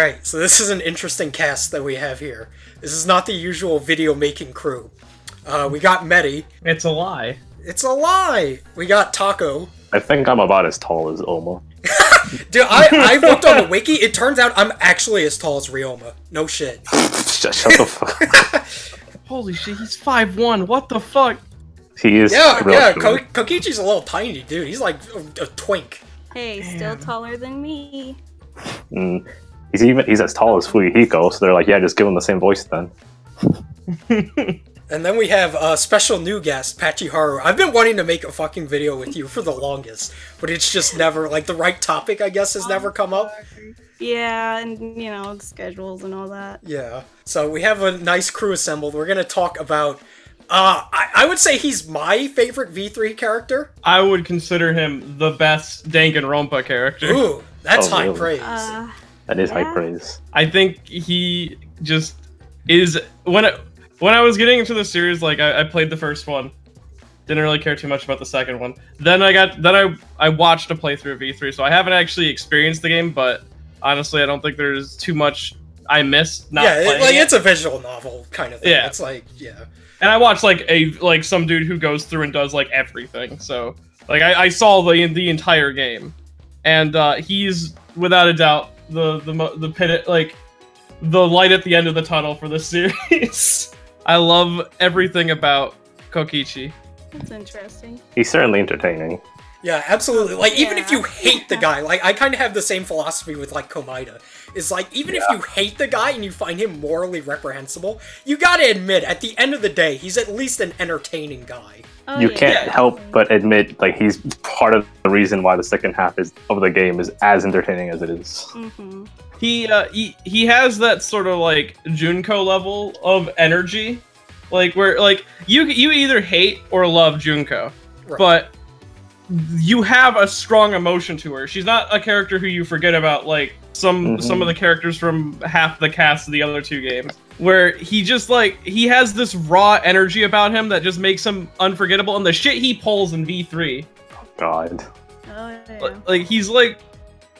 Alright, so this is an interesting cast that we have here. This is not the usual video-making crew. We got Meti. It's a lie. It's a lie! We got Taco. I think I'm about as tall as Oma. Dude, I looked on the wiki, it turns out I'm actually as tall as Ryoma. No shit. Shut the fuck. Holy shit, he's 5'1", what the fuck? He is. Yeah, short. Kokichi's a little tiny dude. He's like a twink. Hey, still taller than me. He's as tall as Fuyuhiko, so they're like, yeah, just give him the same voice then. And then we have a special new guest, Pachiharu. I've been wanting to make a fucking video with you for the longest, but it's just never, like, the right topic, I guess, has never come up. Yeah, and, you know, schedules and all that. Yeah. So we have a nice crew assembled. We're gonna talk about, I would say he's my favorite V3 character. I would consider him the best Danganronpa character. Ooh, that's high really? praise. That is high praise. I think he just is... When I was getting into the series, like, I played the first one. Didn't really care too much about the second one. Then I watched a playthrough of V3, so I haven't actually experienced the game, but honestly, I don't think there's too much I missed not playing it. It's a visual novel kind of thing. Yeah. It's like, yeah. And I watched, like, some dude who goes through and does, like, everything, so... Like, I saw the entire game. And, he's, without a doubt, the light at the end of the tunnel for this series. I love everything about Kokichi. That's interesting. He's certainly entertaining. Yeah, absolutely. Like, even if you hate the guy, like, I kind of have the same philosophy with, like, Komaeda. It's like, even if you hate the guy and you find him morally reprehensible, you gotta admit, at the end of the day, he's at least an entertaining guy. Oh, You can't help but admit, like, he's part of the reason why the second half of the game is as entertaining as it is. Mm-hmm. He has that sort of, like, Junko level of energy, like, where, like, you either hate or love Junko, but you have a strong emotion to her. She's not a character who you forget about, like some of the characters from half the cast of the other two games, where he just, like, he has this raw energy about him that just makes him unforgettable, and the shit he pulls in V3. Oh god. Oh, yeah. Like, he's like,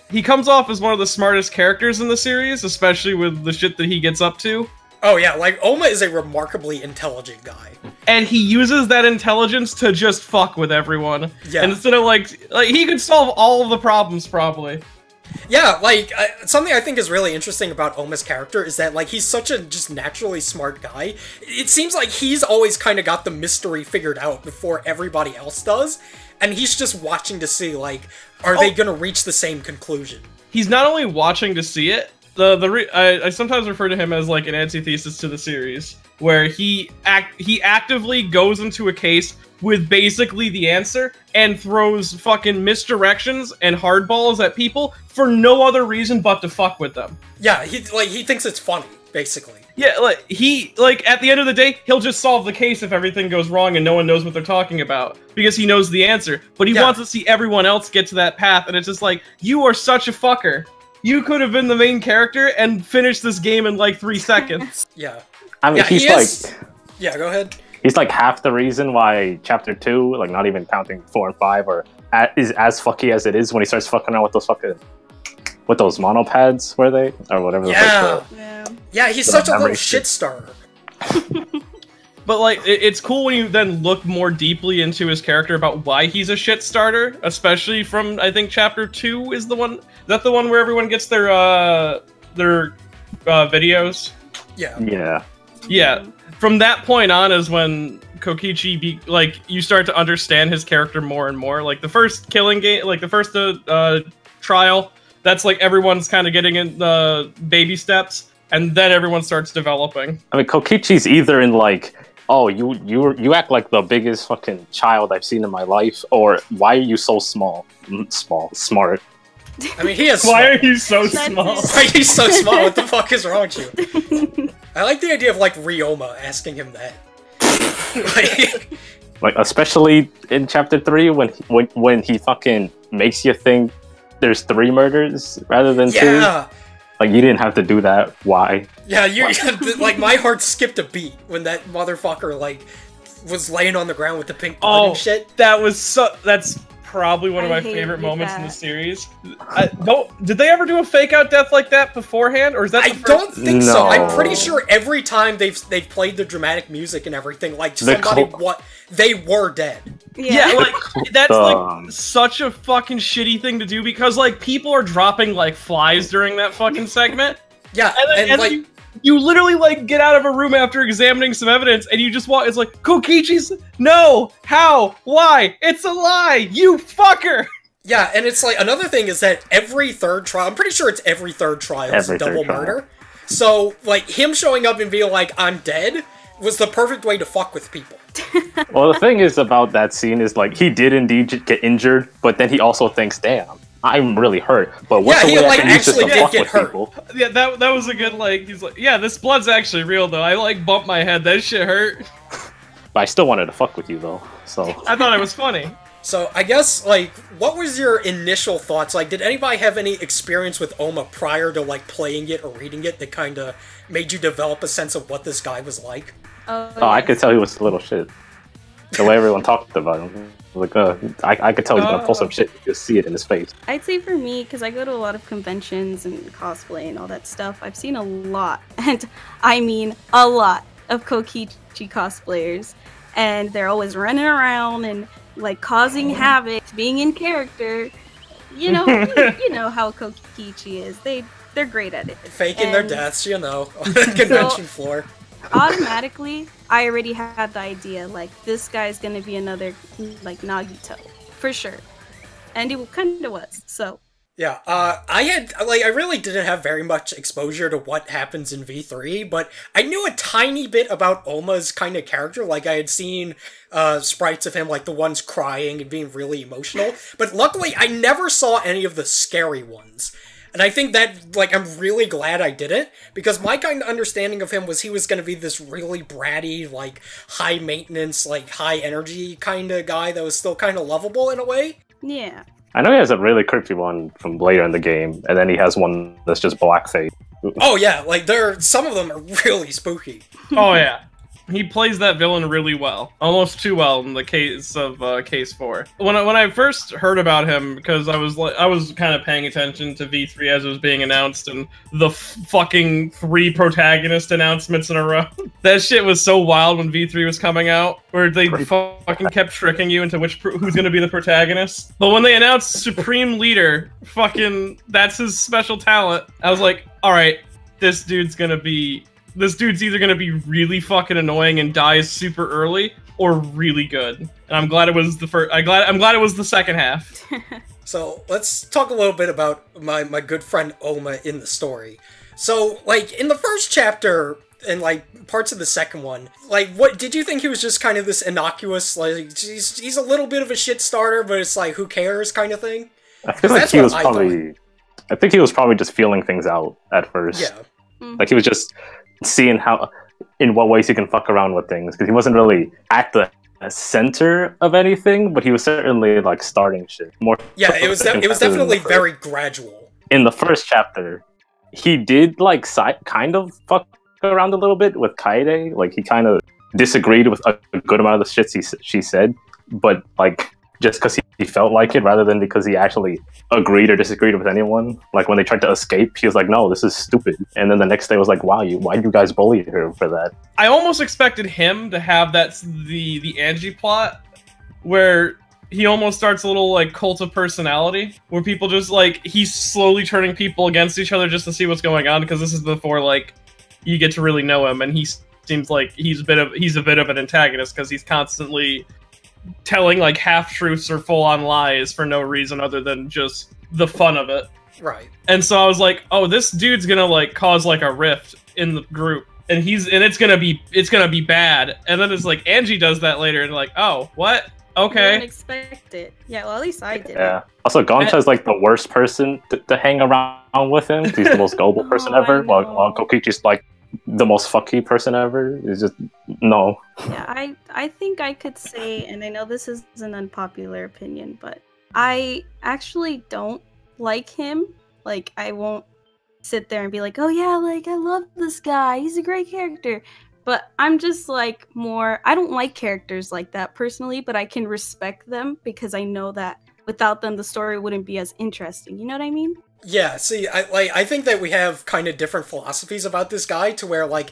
he comes off as one of the smartest characters in the series, especially with the shit that he gets up to. Oh yeah, like, Oma is a remarkably intelligent guy. And he uses that intelligence to just fuck with everyone. Yeah. And instead of, like, he could solve all of the problems, probably. Yeah, like, something I think is really interesting about Oma's character is that, like, he's such a just naturally smart guy. It seems like he's always kind of got the mystery figured out before everybody else does, and he's just watching to see, like, are they gonna reach the same conclusion? He's not only watching to see it, I sometimes refer to him as, like, an antithesis to the series, where he actively goes into a case with basically the answer and throws fucking misdirections and hardballs at people for no other reason but to fuck with them. Yeah, he thinks it's funny, basically. Yeah, like, at the end of the day, he'll just solve the case if everything goes wrong and no one knows what they're talking about, because he knows the answer, but he wants to see everyone else get to that path, and it's just like, you are such a fucker. You could have been the main character and finished this game in, like, 3 seconds. Yeah. I mean, he's like... Yeah, go ahead. He's like half the reason why Chapter 2, like, not even counting 4 and 5, is as fucky as it is when he starts fucking around with those fucking... With those monopads, were they? Or whatever. Yeah. Yeah, he's such a little shit starter. But, like, it's cool when you then look more deeply into his character about why he's a shit starter, especially from, I think, Chapter 2 is the one... Is that the one where everyone gets their videos? Yeah. Yeah. Yeah. From that point on is when Kokichi, you start to understand his character more and more. Like, the first killing game, like, the first trial, that's, like, everyone's kind of getting in the baby steps, and then everyone starts developing. I mean, Kokichi's either in, like, oh, you act like the biggest fucking child I've seen in my life, or why are you so smart? I mean, he has. Why are you so small? Why are you so small? What the fuck is wrong with you? I like the idea of, like, Ryoma asking him that. Like, especially in Chapter 3 when he fucking makes you think there's 3 murders rather than 2. Like, you didn't have to do that. Why? Yeah, like, my heart skipped a beat when that motherfucker, like, was laying on the ground with the pink blood and shit. That's probably one of my hated favorite moments in the that. series. Did they ever do a fake out death like that beforehand, or is that? I don't think so. No. I'm pretty sure every time they've played the dramatic music and everything, like somebody they were dead. Yeah, like that's like such a fucking shitty thing to do because like people are dropping like flies during that fucking segment. Yeah, and then like you literally like get out of a room after examining some evidence and you just walk. It's like Kokichi's no, how, why? It's a lie, you fucker. Yeah, and it's like another thing is that every third trial, I'm pretty sure it's every third trial is double murder. So like him showing up and being like I'm dead was the perfect way to fuck with people. Well, the thing is about that scene is like he did indeed get injured, but then he also thinks, "Damn, I'm really hurt." But what's the way I can use this to fuck with people? Yeah, that was a good like. He's like, yeah, this blood's actually real though. I like bumped my head. That shit hurt. But I still wanted to fuck with you though. So I thought it was funny. So I guess like, what was your initial thoughts? Like, did anybody have any experience with Oma prior to like playing it or reading it that kind of made you develop a sense of what this guy was like? Oh, I could tell he was a little shit. The way everyone talked about him. Like, I could tell he's gonna pull some shit. You just see it in his face. I'd say for me, because I go to a lot of conventions and cosplay and all that stuff, I've seen a lot, and I mean a lot, of Kokichi cosplayers. And they're always running around and like causing havoc, being in character. You know, you know how Kokichi is. They're great at it. Faking their deaths, you know, on the convention floor. Automatically, I already had the idea, like, this guy's gonna be another, like, Nagito. For sure. And he kind of was, so. Yeah, I really didn't have very much exposure to what happens in V3, but I knew a tiny bit about Oma's kind of character. Like, I had seen sprites of him, like the ones crying and being really emotional, but luckily I never saw any of the scary ones. And I think that, like, I'm really glad I didn't, because my kind of understanding of him was he was going to be this really bratty, like, high-maintenance, like, high-energy kind of guy that was still kind of lovable in a way. Yeah. I know he has a really creepy one from later in the game, and then he has one that's just blackface. Oh yeah, like, some of them are really spooky. Oh yeah. He plays that villain really well. Almost too well in the case of Case 4. When I first heard about him, because I was kind of paying attention to V3 as it was being announced, and the fucking 3 protagonist announcements in a row. That shit was so wild when V3 was coming out, where they fucking kept tricking you into who's gonna be the protagonist. But when they announced Supreme Leader, fucking, that's his special talent, I was like, alright, this dude's either gonna be really fucking annoying and dies super early, or really good. And I'm glad it was the first. I'm glad it was the second half. So let's talk a little bit about my good friend Oma in the story. So like in the first chapter and like parts of the second one, like what did you think he was just kind of this innocuous, like he's a little bit of a shit starter, but it's like who cares kind of thing? I feel like he was probably. I think he was probably just feeling things out at first. Yeah. Like he was just seeing in what ways he can fuck around with things, because he wasn't really at the center of anything, but he was certainly like starting shit. Yeah, it was definitely very gradual. In the first chapter, he did like kind of fuck around a little bit with Kaede. Like he kind of disagreed with a good amount of the shit she said, but like just because he felt like it, rather than because he actually agreed or disagreed with anyone. Like when they tried to escape, he was like, "No, this is stupid." And then the next day was like, "Wow, why you guys bully her for that?" I almost expected him to have the Angie plot, where he almost starts a little like cult of personality, where people just like he's slowly turning people against each other just to see what's going on, because this is before like you get to really know him, and he seems like he's a bit of an antagonist because he's constantly telling like half-truths or full-on lies for no reason other than just the fun of it. Right. And so I was like, oh, this dude's gonna like cause like a rift in the group, and it's gonna be bad. And then it's like Angie does that later, and like, oh, what? Okay. I didn't expect it. Yeah, well, at least I did. Yeah. Also, Goncha's like the worst person to hang around with him. He's the most gullible person ever, while Kokichi's like the most fucky person ever. It's just no. Yeah, I think I could say, and I know this is an unpopular opinion, but I actually don't like him. Like, I won't sit there and be like, oh yeah, like I love this guy, he's a great character. But I'm just like I don't like characters like that personally, but I can respect them because I know that without them, the story wouldn't be as interesting. You know what I mean? Yeah, see, I think that we have kind of different philosophies about this guy, to where, like,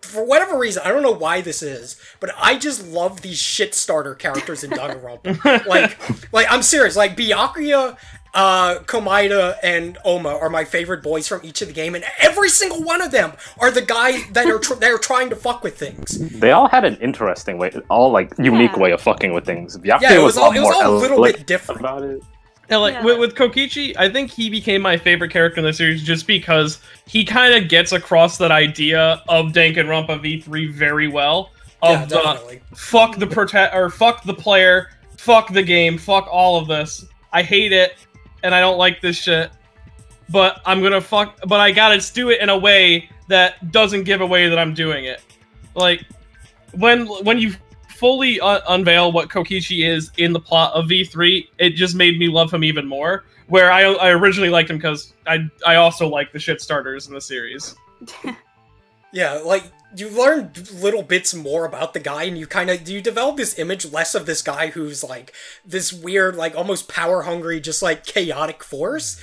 for whatever reason, I don't know why this is, but I just love these shit starter characters in Danganronpa. like, I'm serious, like, Byakuya, Komaeda, and Oma are my favorite boys from each of the game, and every single one of them are the guys that are trying to fuck with things. They all had an interesting way, unique way of fucking with things. Byakuya yeah, it was all a little bit different about it. And with Kokichi, I think he became my favorite character in the series just because he kind of gets across that idea of Danganronpa V3 very well. Of fuck the player, fuck the game, fuck all of this. I hate it, and I don't like this shit. But but I gotta do it in a way that doesn't give away that I'm doing it. Like, when you fully unveil what Kokichi is in the plot of V3, it just made me love him even more. Where I originally liked him because I also like the shit starters in the series. Yeah, like, you learn little bits more about the guy, and you develop this image less of this guy who's, like, this weird, like, almost power-hungry, just, like, chaotic force,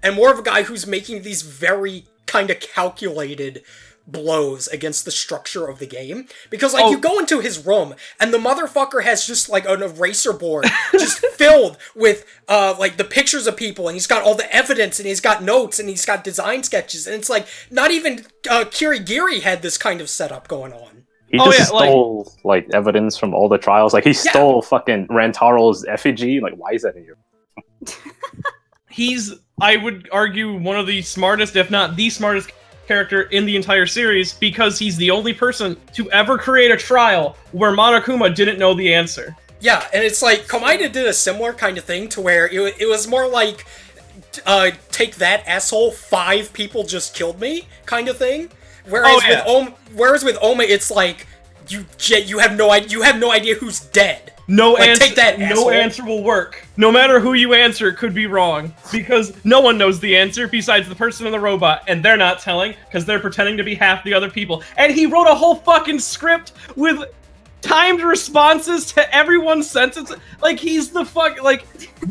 and more of a guy who's making these very kind of calculated blows against the structure of the game. Because, like, you go into his room, and the motherfucker has just, like, an eraser board just filled with, like, the pictures of people, and he's got all the evidence, and he's got notes, and he's got design sketches, and it's like, not even Kirigiri had this kind of setup going on. He just stole, like, evidence from all the trials. Like, he stole fucking Rantaro's effigy. Like, why is that in here? He's, I would argue, one of the smartest, if not the smartest character in the entire series, because he's the only person to ever create a trial where Monokuma didn't know the answer. Yeah, and it's like, Komaeda did a similar kind of thing to where it was more like, take that, asshole, 5 people just killed me kind of thing. Whereas with Oma, it's like, you have no idea who's dead. No asshole. answer will work. No matter who you answer, it could be wrong. Because no one knows the answer besides the person and the robot, and they're not telling, because they're pretending to be half the other people. And he wrote a whole fucking script with timed responses to everyone's sentence. Like, he's the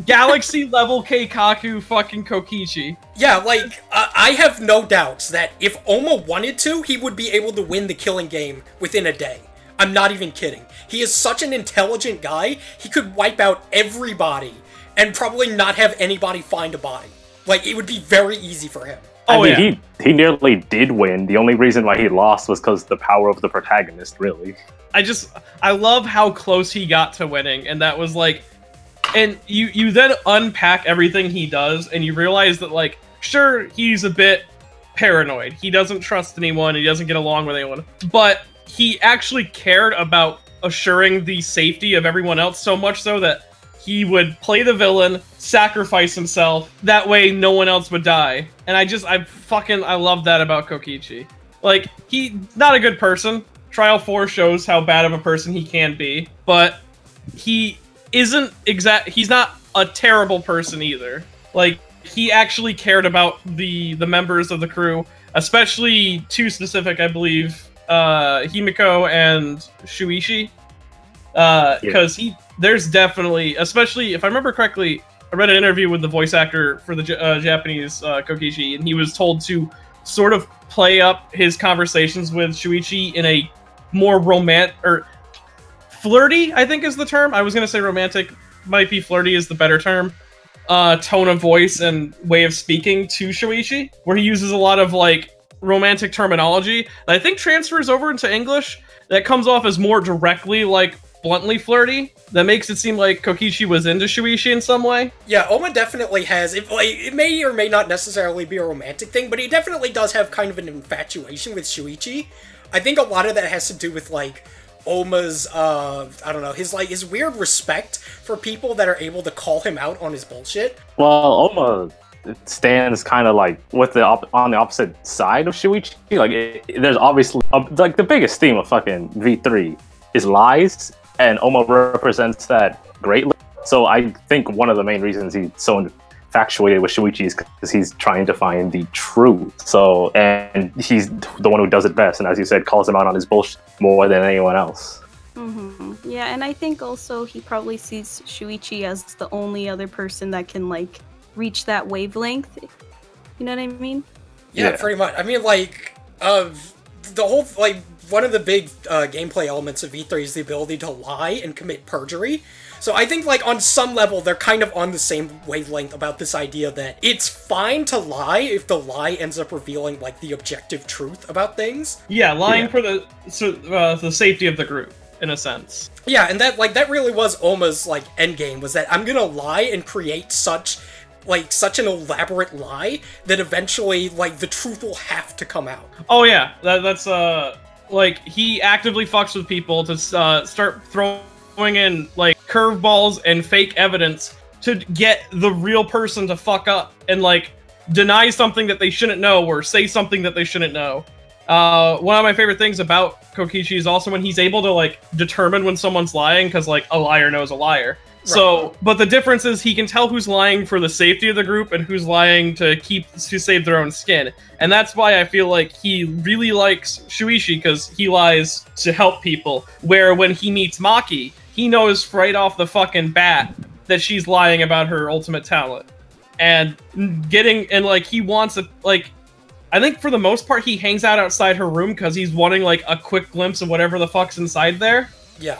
galaxy-level Keikaku fucking Kokichi. Yeah, like, I have no doubts that if Oma wanted to, he would be able to win the killing game within a day. I'm not even kidding. He is such an intelligent guy, he could wipe out everybody and probably not have anybody find a body. Like, it would be very easy for him. I mean, he nearly did win. The only reason why he lost was because the power of the protagonist, really. I love how close he got to winning, and that was like... And you then unpack everything he does, and you realize that, like, sure, he's a bit paranoid. He doesn't trust anyone, he doesn't get along with anyone, but he actually cared about assuring the safety of everyone else so much so that he would play the villain, sacrifice himself, that way no one else would die. And I love that about Kokichi. Like, he's not a good person. Trial 4 shows how bad of a person he can be, but he's not a terrible person either. Like, he actually cared about the members of the crew, especially 2 specific, I believe, Himiko and Shuichi, because there's definitely, especially if I remember correctly, I read an interview with the voice actor for the Japanese Kokichi, and he was told to sort of play up his conversations with Shuichi in a more romantic, or flirty, I think is the term. I was going to say romantic, might be flirty is the better term, tone of voice and way of speaking to Shuichi, where he uses a lot of, like, romantic terminology that I think transfers over into English that comes off as more directly, like, bluntly flirty. That makes it seem like Kokichi was into Shuichi in some way. Yeah, Oma definitely has, it may or may not necessarily be a romantic thing, but he definitely does have kind of an infatuation with Shuichi. I think a lot of that has to do with, like, Oma's, I don't know, his weird respect for people that are able to call him out on his bullshit. Well, Oma stands kind of like on the opposite side of Shuichi. Like, there's obviously like the biggest theme of fucking V3 is lies, and Oma represents that greatly. So I think one of the main reasons he's so infatuated with Shuichi is because he's trying to find the truth. So, and he's the one who does it best, and as you said, calls him out on his bullshit more than anyone else. Mm-hmm. Yeah, and I think also he probably sees Shuichi as the only other person that can, like, reach that wavelength. You know what I mean? Yeah, pretty much. I mean, like, the whole, like, one of the big gameplay elements of V3 is the ability to lie and commit perjury. So I think, like, on some level, they're kind of on the same wavelength about this idea that it's fine to lie if the lie ends up revealing, like, the objective truth about things. Yeah, lying for the safety of the group, in a sense. Yeah, and that really was Oma's, like, endgame, was that I'm gonna lie and create such an elaborate lie that eventually, like, the truth will have to come out. Oh yeah, that's, like, he actively fucks with people to start throwing in, like, curveballs and fake evidence to get the real person to fuck up and, like, deny something that they shouldn't know or say something that they shouldn't know. One of my favorite things about Kokichi is also when he's able to, like, determine when someone's lying, because, like, a liar knows a liar. Right. So, but the difference is he can tell who's lying for the safety of the group and who's lying to save their own skin. And that's why I feel like he really likes Shuichi, because he lies to help people. Where when he meets Maki, he knows right off the fucking bat that she's lying about her ultimate talent. And like, he wants like, I think for the most part he hangs out outside her room because he's wanting, like, a quick glimpse of whatever the fuck's inside there. Yeah.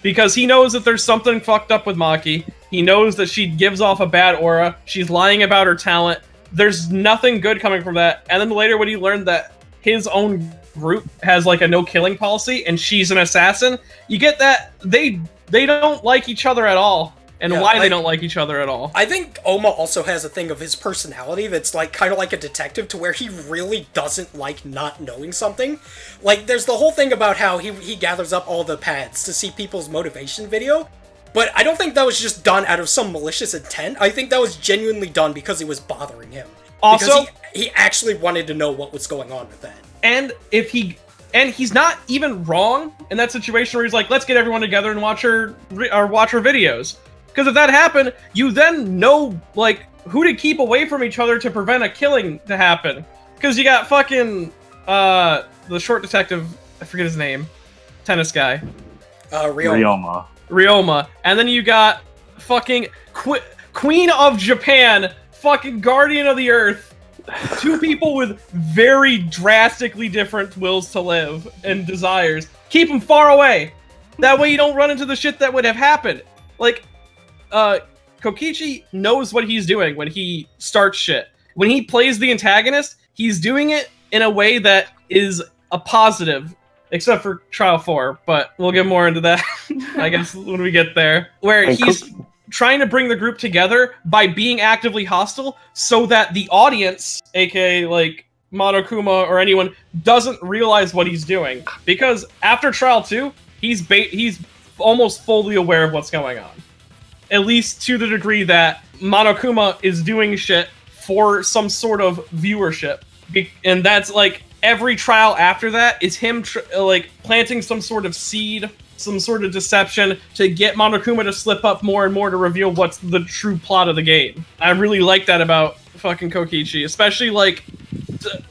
Because he knows that there's something fucked up with Maki. He knows that she gives off a bad aura. She's lying about her talent. There's nothing good coming from that. And then later when he learned that his own group has, like, a no-killing policy and she's an assassin, you get that they don't like each other at all. And yeah, why they don't like each other at all. I think Oma also has a thing of his personality that's, like, kind of like a detective, to where he really doesn't like not knowing something. Like, there's the whole thing about how he gathers up all the pads to see people's motivation video, but I don't think that was just done out of some malicious intent. I think that was genuinely done because it was bothering him. Also, because he actually wanted to know what was going on with that. And he's not even wrong in that situation where he's like, let's get everyone together and watch her videos. Because if that happened, you then know, like, who to keep away from each other to prevent a killing to happen. Because you got fucking, the short detective, I forget his name, tennis guy. Ryoma. And then you got fucking Queen of Japan, fucking Guardian of the Earth. Two people with very drastically different wills to live and desires. Keep them far away. That way you don't run into the shit that would have happened. Like, Kokichi knows what he's doing when he starts shit. When he plays the antagonist, he's doing it in a way that is a positive, except for Trial 4, but we'll get more into that, I guess, when we get there. Where he's trying to bring the group together by being actively hostile so that the audience, aka, like, Monokuma or anyone, doesn't realize what he's doing. Because after Trial 2, he's almost fully aware of what's going on. At least to the degree that Monokuma is doing shit for some sort of viewership. And that's, like, every trial after that is him, like, planting some sort of seed, some sort of deception to get Monokuma to slip up more and more to reveal what's the true plot of the game. I really like that about fucking Kokichi, especially, like,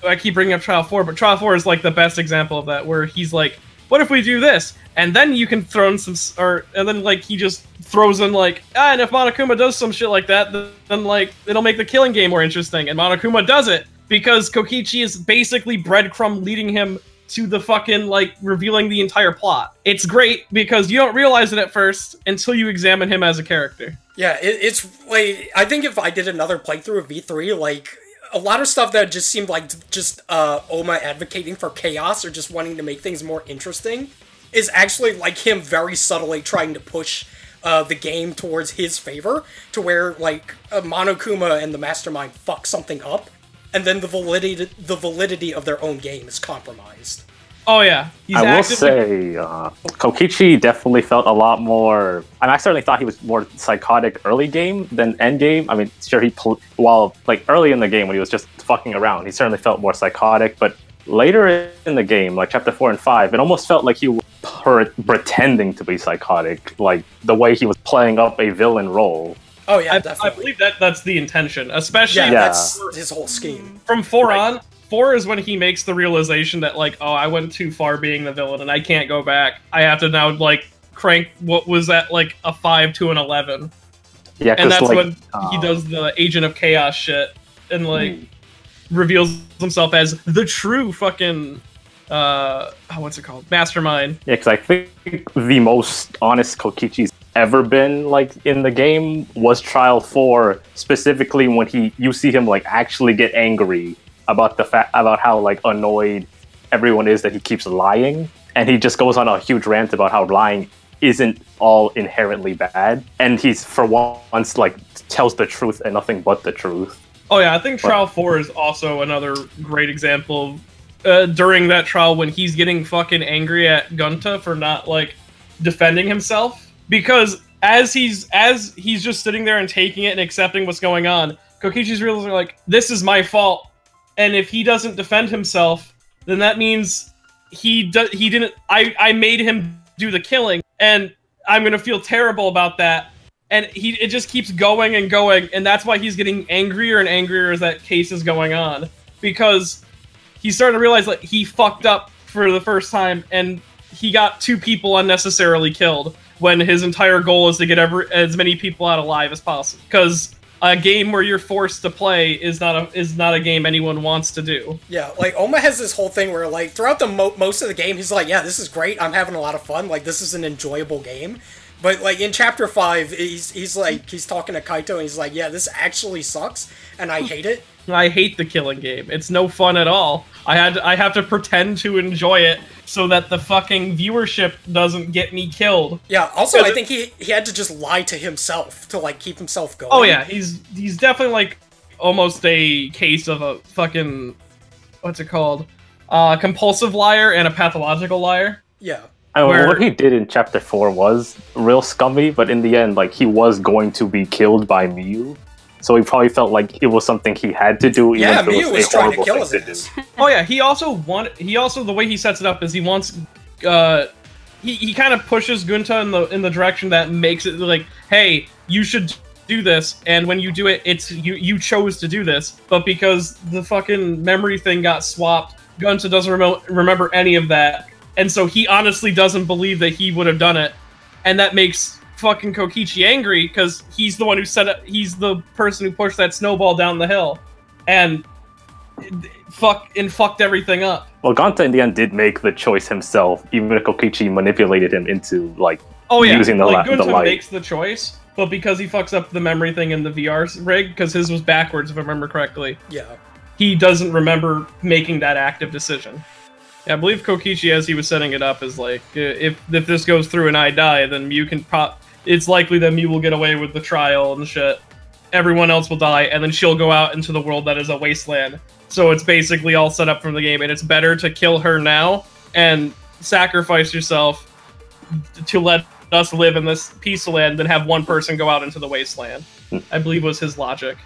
I keep bringing up Trial 4, but Trial 4 is, like, the best example of that, where he's like, what if we do this? And then you can throw in and then, like, he just throws in, like, and if Monokuma does some shit like that, then, like, it'll make the killing game more interesting. And Monokuma does it because Kokichi is basically breadcrumb leading him to the fucking, like, revealing the entire plot. It's great because you don't realize it at first until you examine him as a character. Yeah, it's, like, I think if I did another playthrough of V3, like, a lot of stuff that just seemed like just Oma advocating for chaos or just wanting to make things more interesting is actually, like, him very subtly trying to push the game towards his favor, to where, like, Monokuma and the Mastermind fuck something up, and then the validity of their own game is compromised. Oh yeah, I will say, Kokichi definitely felt a lot more. I certainly thought he was more psychotic early game than end game. I mean, sure, while, like, early in the game when he was just fucking around, he certainly felt more psychotic. But later in the game, like chapter 4 and 5, it almost felt like he was pretending to be psychotic, like the way he was playing up a villain role. Oh yeah, definitely. I believe that's the intention, especially that's his whole scheme. From 4 on. 4 is when he makes the realization that, like, oh, I went too far being the villain and I can't go back. I have to now, like, crank what was at like a 5 to an 11. Yeah, and that's like, when he does the Agent of Chaos shit and like reveals himself as the true fucking what's it called? Mastermind. Yeah, because I think the most honest Kokichi's ever been like in the game was Trial 4, specifically when you see him like actually get angry about about how like annoyed everyone is that he keeps lying, and he just goes on a huge rant about how lying isn't all inherently bad, and he's for once like tells the truth and nothing but the truth. Oh yeah, I think Trial 4 is also another great example of during that trial when he's getting fucking angry at Gunta for not like defending himself, because as he's just sitting there and taking it and accepting what's going on, Kokichi's realizing like, this is my fault, and if he doesn't defend himself, then that means I made him do the killing, and I'm gonna feel terrible about that. And it just keeps going and going, and that's why he's getting angrier and angrier as that case is going on, because he's starting to realize like he fucked up for the first time, and he got 2 people unnecessarily killed when his entire goal is to get as many people out alive as possible. Because a game where you're forced to play is not a game anyone wants to do. Yeah, like Oma has this whole thing where like throughout the most of the game, he's like, yeah, this is great. I'm having a lot of fun. Like this is an enjoyable game. But like in chapter 5, he's talking to Kaito and he's like, yeah, this actually sucks and I hate it. I hate the killing game. It's no fun at all. I have to pretend to enjoy it so that the fucking viewership doesn't get me killed. Yeah, also I think he had to just lie to himself to like keep himself going. Oh yeah, he's definitely like almost a case of a fucking, what's it called? Compulsive liar and a pathological liar. Yeah. I mean, what he did in chapter 4 was real scummy, but in the end, like, he was going to be killed by Miyu. So he probably felt like it was something he had to do, even if it Miyu was trying to kill his ass. Oh yeah, he also the way he sets it up is he wants he kind of pushes Gunta in the direction that makes it like, hey, you should do this, and when you do it, it's you chose to do this, but because the fucking memory thing got swapped, Gunta doesn't remember any of that. And so he honestly doesn't believe that he would have done it. And that makes fucking Kokichi angry, because he's the one who he's the person who pushed that snowball down the hill. And fucked everything up. Well, Gunta in the end did make the choice himself, even if Kokichi manipulated him into, like, using the light. Gunta makes the choice, but because he fucks up the memory thing in the VR rig, because his was backwards if I remember correctly. Yeah. He doesn't remember making that active decision. Yeah, I believe Kokichi, as he was setting it up, is like, if this goes through and I die, then Mew can it's likely that Mew will get away with the trial and shit. Everyone else will die, and then she'll go out into the world that is a wasteland. So it's basically all set up from the game, and it's better to kill her now and sacrifice yourself to let us live in this peaceful land than have one person go out into the wasteland. I believe was his logic.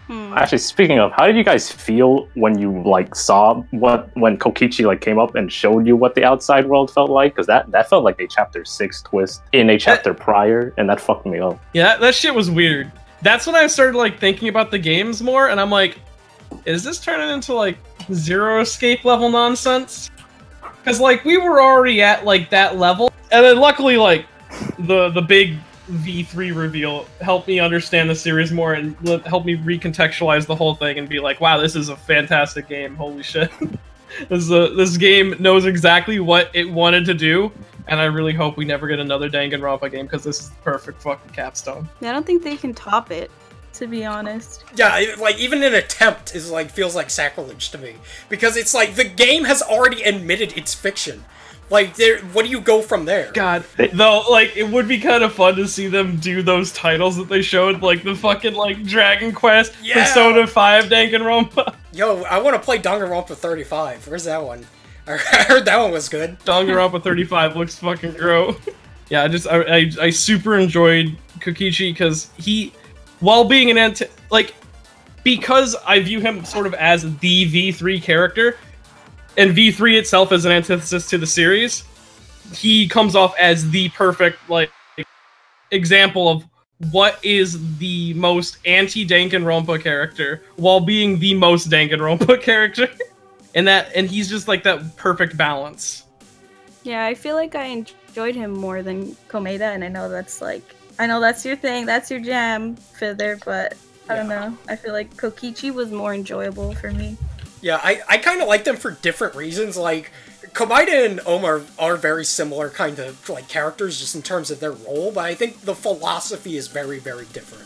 Actually, speaking of, how did you guys feel when you like saw when Kokichi like came up and showed you what the outside world felt like? Because that felt like a chapter 6 twist in a chapter prior, and that fucked me up. Yeah, that shit was weird. That's when I started like thinking about the games more, and I'm like, is this turning into like Zero Escape level nonsense? Because like we were already at like that level, and then luckily like the big V3 reveal helped me understand the series more and help me recontextualize the whole thing and be like, wow, this is a fantastic game. Holy shit. This game knows exactly what it wanted to do, and I really hope we never get another Danganronpa game, because this is the perfect fucking capstone. I don't think they can top it, to be honest. Yeah, like even an attempt is like feels like sacrilege to me, because it's like the game has already admitted it's fiction. Like, what do you go from there? God, though, like, it would be kind of fun to see them do those titles that they showed, like the fucking, like, Dragon Quest, Persona 5 Danganronpa. Yo, I want to play Danganronpa 35. Where's that one? I heard that one was good. Danganronpa 35 looks fucking gross. Yeah, I super enjoyed Kokichi, because while being an because I view him sort of as the V3 character, and V3 itself is an antithesis to the series, he comes off as the perfect, like, example of what is the most anti-Danganronpa character while being the most Danganronpa character. and he's just like that perfect balance. Yeah, I feel like I enjoyed him more than Komeda, and I know that's your thing, that's your jam, Fither, but I don't know. I feel like Kokichi was more enjoyable for me. Yeah, I kind of like them for different reasons. Like, Komeda and Oma are very similar kind of, like, characters just in terms of their role, but I think the philosophy is very, very different.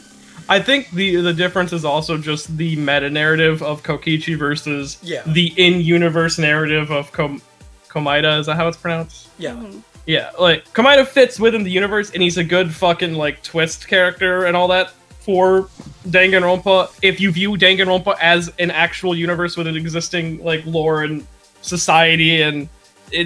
I think the difference is also just the meta-narrative of Kokichi versus the in-universe narrative of Komeda. Is that how it's pronounced? Yeah. Mm-hmm. Yeah, like, Komeda fits within the universe, and he's a good fucking, like, twist character and all that for Danganronpa. If you view Danganronpa as an actual universe with an existing, like, lore and society and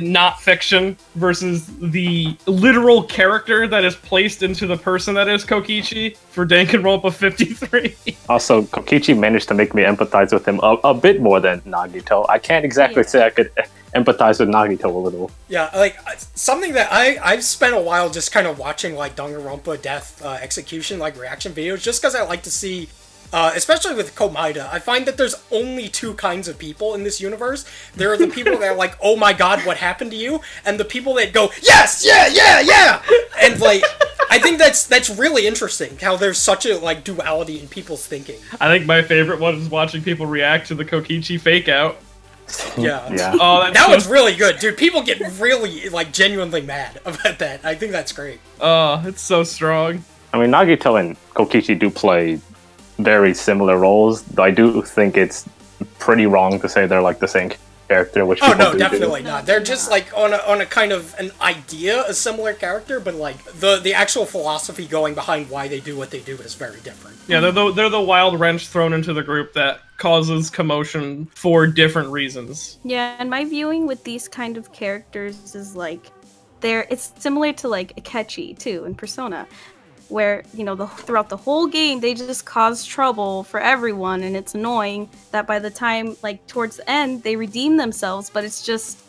not fiction versus the literal character that is placed into the person that is Kokichi for Danganronpa 53. Also, Kokichi managed to make me empathize with him a bit more than Nagito. I can't exactly say I could empathize with Nagito a little. Yeah, like, something that I've spent a while just kind of watching, like, Danganronpa death execution, like, reaction videos, just because I like to see, especially with Komeda, I find that there's only two kinds of people in this universe. There are the people that are like, oh my god, what happened to you? And the people that go, yes, yeah! And, like, I think that's really interesting, how there's such a, like, duality in people's thinking. I think my favorite one is watching people react to the Kokichi fake-out. Yeah. Oh, that one's really good, dude. People get really, like, genuinely mad about that. I think that's great. Oh, it's so strong. I mean, Nagito and Kokichi do play very similar roles, though I do think it's pretty wrong to say they're, like, the same character, which people do definitely not. They're just, like, on a kind of an idea, a similar character, but, like, the actual philosophy going behind why they do what they do is very different. Yeah, they're the wild wrench thrown into the group that causes commotion for different reasons. Yeah, and my viewing with these kind of characters is, like, it's similar to, like, Akechi, too, in Persona, where, you know, throughout the whole game, they just cause trouble for everyone, and it's annoying that by the time, like, towards the end, they redeem themselves, but it's just,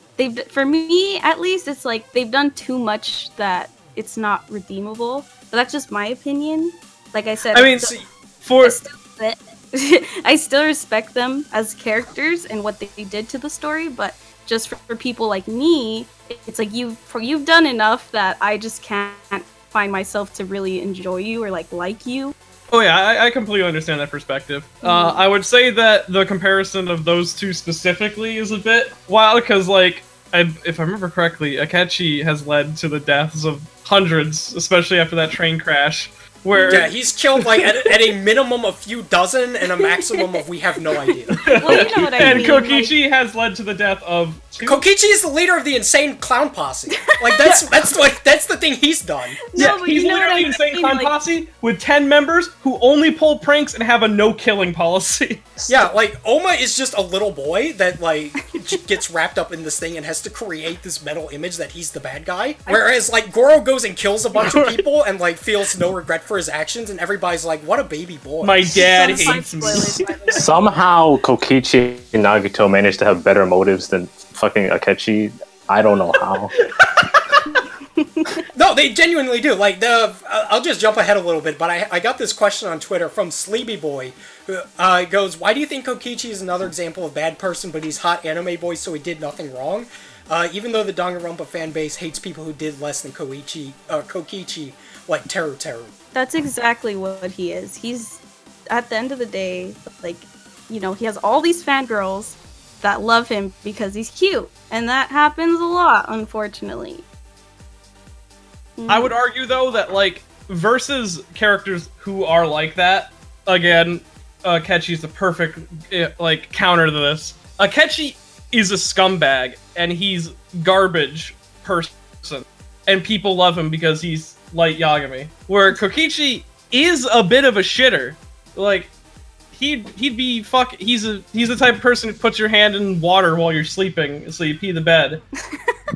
for me, at least, it's like, they've done too much that it's not redeemable. But that's just my opinion. Like I said, I mean, I still respect them as characters and what they did to the story, but just for people like me, it's like, you've done enough that I just can't find myself to really enjoy you or like you. Oh yeah, I completely understand that perspective. I would say that the comparison of those two specifically is a bit wild, because, like, if I remember correctly, Akechi has led to the deaths of hundreds, especially after that train crash. Yeah, he's killed, like, at a minimum a few dozen and a maximum of we have no idea. Well, you know what I and mean. Kokichi has led to the death of two. Kokichi is the leader of the insane clown posse. Like, that's the thing he's done. Yeah, he's literally insane clown posse with 10 members who only pull pranks and have a no-killing policy. Yeah, like, Oma is just a little boy that, like, gets wrapped up in this thing and has to create this mental image that he's the bad guy. Whereas, like, Goro goes and kills a bunch of people and, like, feels no regret for his actions, and everybody's like, what a baby boy. My dad hates me. Somehow Kokichi and Nagito managed to have better motives than fucking Akechi. I don't know how. No, they genuinely do. Like, I'll just jump ahead a little bit, but I got this question on Twitter from Sleepy Boy, who goes, why do you think Kokichi is another example of bad person, but he's hot anime boy, so he did nothing wrong? Even though the Danganronpa fan base hates people who did less than Kokichi, like Teru. That's exactly what he is. He's, at the end of the day, like, you know, he has all these fangirls that love him because he's cute. And that happens a lot, unfortunately. I would argue, though, that, like, versus characters who are like that, again, Akechi's the perfect, like, counter to this. Akechi is a scumbag, and he's garbage person. And people love him because he's light Yagami. Where Kokichi is a bit of a shitter. Like, he'd be he's the type of person who puts your hand in water while you're sleeping, so you pee the bed.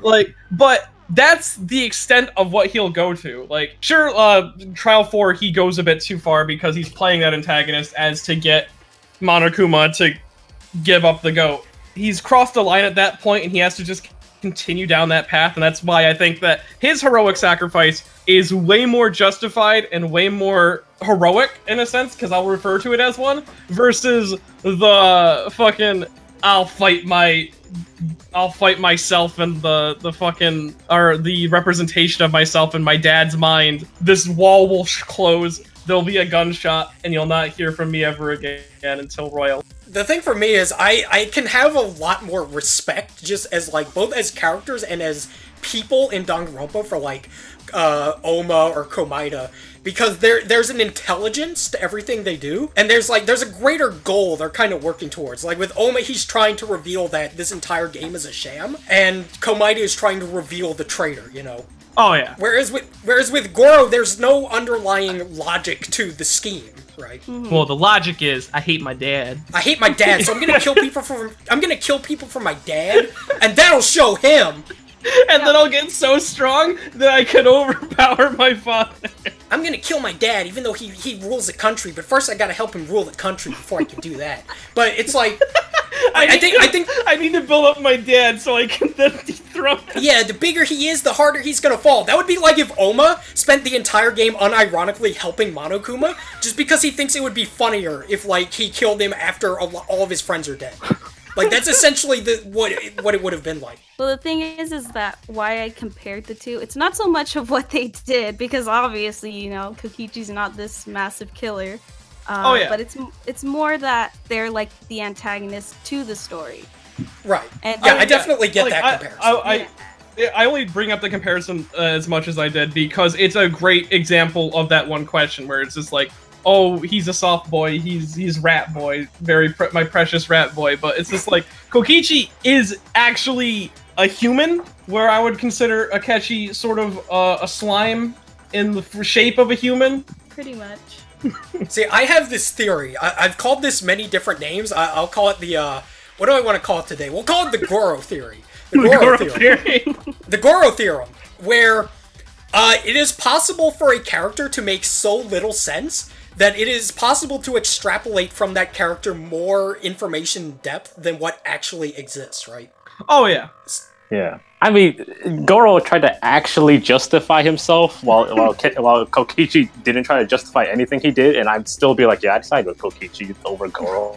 Like, but that's the extent of what he'll go to. Like, sure, Trial 4, he goes a bit too far because he's playing that antagonist as to get Monokuma to give up the goat. He's crossed a line at that point, and he has to just continue down that path, and that's why I think that his heroic sacrifice is way more justified and way more heroic, in a sense, because I'll refer to it as one, versus the fucking, I'll fight my I'll fight myself and the fucking, or the representation of myself in my dad's mind. This wall will close, there'll be a gunshot, and you'll not hear from me ever again until Royal. The thing for me is I can have a lot more respect just as like both as characters and as people in Danganronpa for like Oma or Komaeda, because there's an intelligence to everything they do, and there's a greater goal they're kind of working towards. Like with Oma, he's trying to reveal that this entire game is a sham, and Komaeda is trying to reveal the traitor, you know. Oh yeah. Whereas with Goro, there's no underlying logic to the scheme, right? Mm-hmm. Well, the logic is I hate my dad. I hate my dad, so I'm gonna kill people for my dad, and that'll show him. And then I'll get so strong that I can overpower my father. I'm gonna kill my dad, even though he rules the country. But first, I gotta help him rule the country before I can do that. But it's like, I think I need to build up my dad so I can then dethrone him. Yeah, the bigger he is, the harder he's gonna fall. That would be like if Oma spent the entire game unironically helping Monokuma, just because he thinks it would be funnier if like he killed him after all of his friends are dead. Like that's essentially what it would have been like. Well, the thing is that why I compared the two, it's not so much of what they did, because obviously, you know, Kokichi's not this massive killer. Oh yeah. But it's more that they're like the antagonist to the story. Right. And yeah, I definitely get like, that comparison. I only bring up the comparison as much as I did because it's a great example of that one question where it's just like, oh, he's a soft boy, he's rat boy, my precious rat boy, but it's just like, Kokichi is actually a human, where I would consider Akechi sort of a slime in the shape of a human. Pretty much. See, I have this theory. I've called this many different names. I'll call it the, what do I want to call it today? We'll call it the Goro theory. The Goro theory. The Goro theorem, where it is possible for a character to make so little sense that it is possible to extrapolate from that character more information depth than what actually exists, right? Oh, yeah. Yeah. I mean, Goro tried to actually justify himself while Kokichi didn't try to justify anything he did, and I'd still be like, yeah, I'd side with Kokichi over Goro.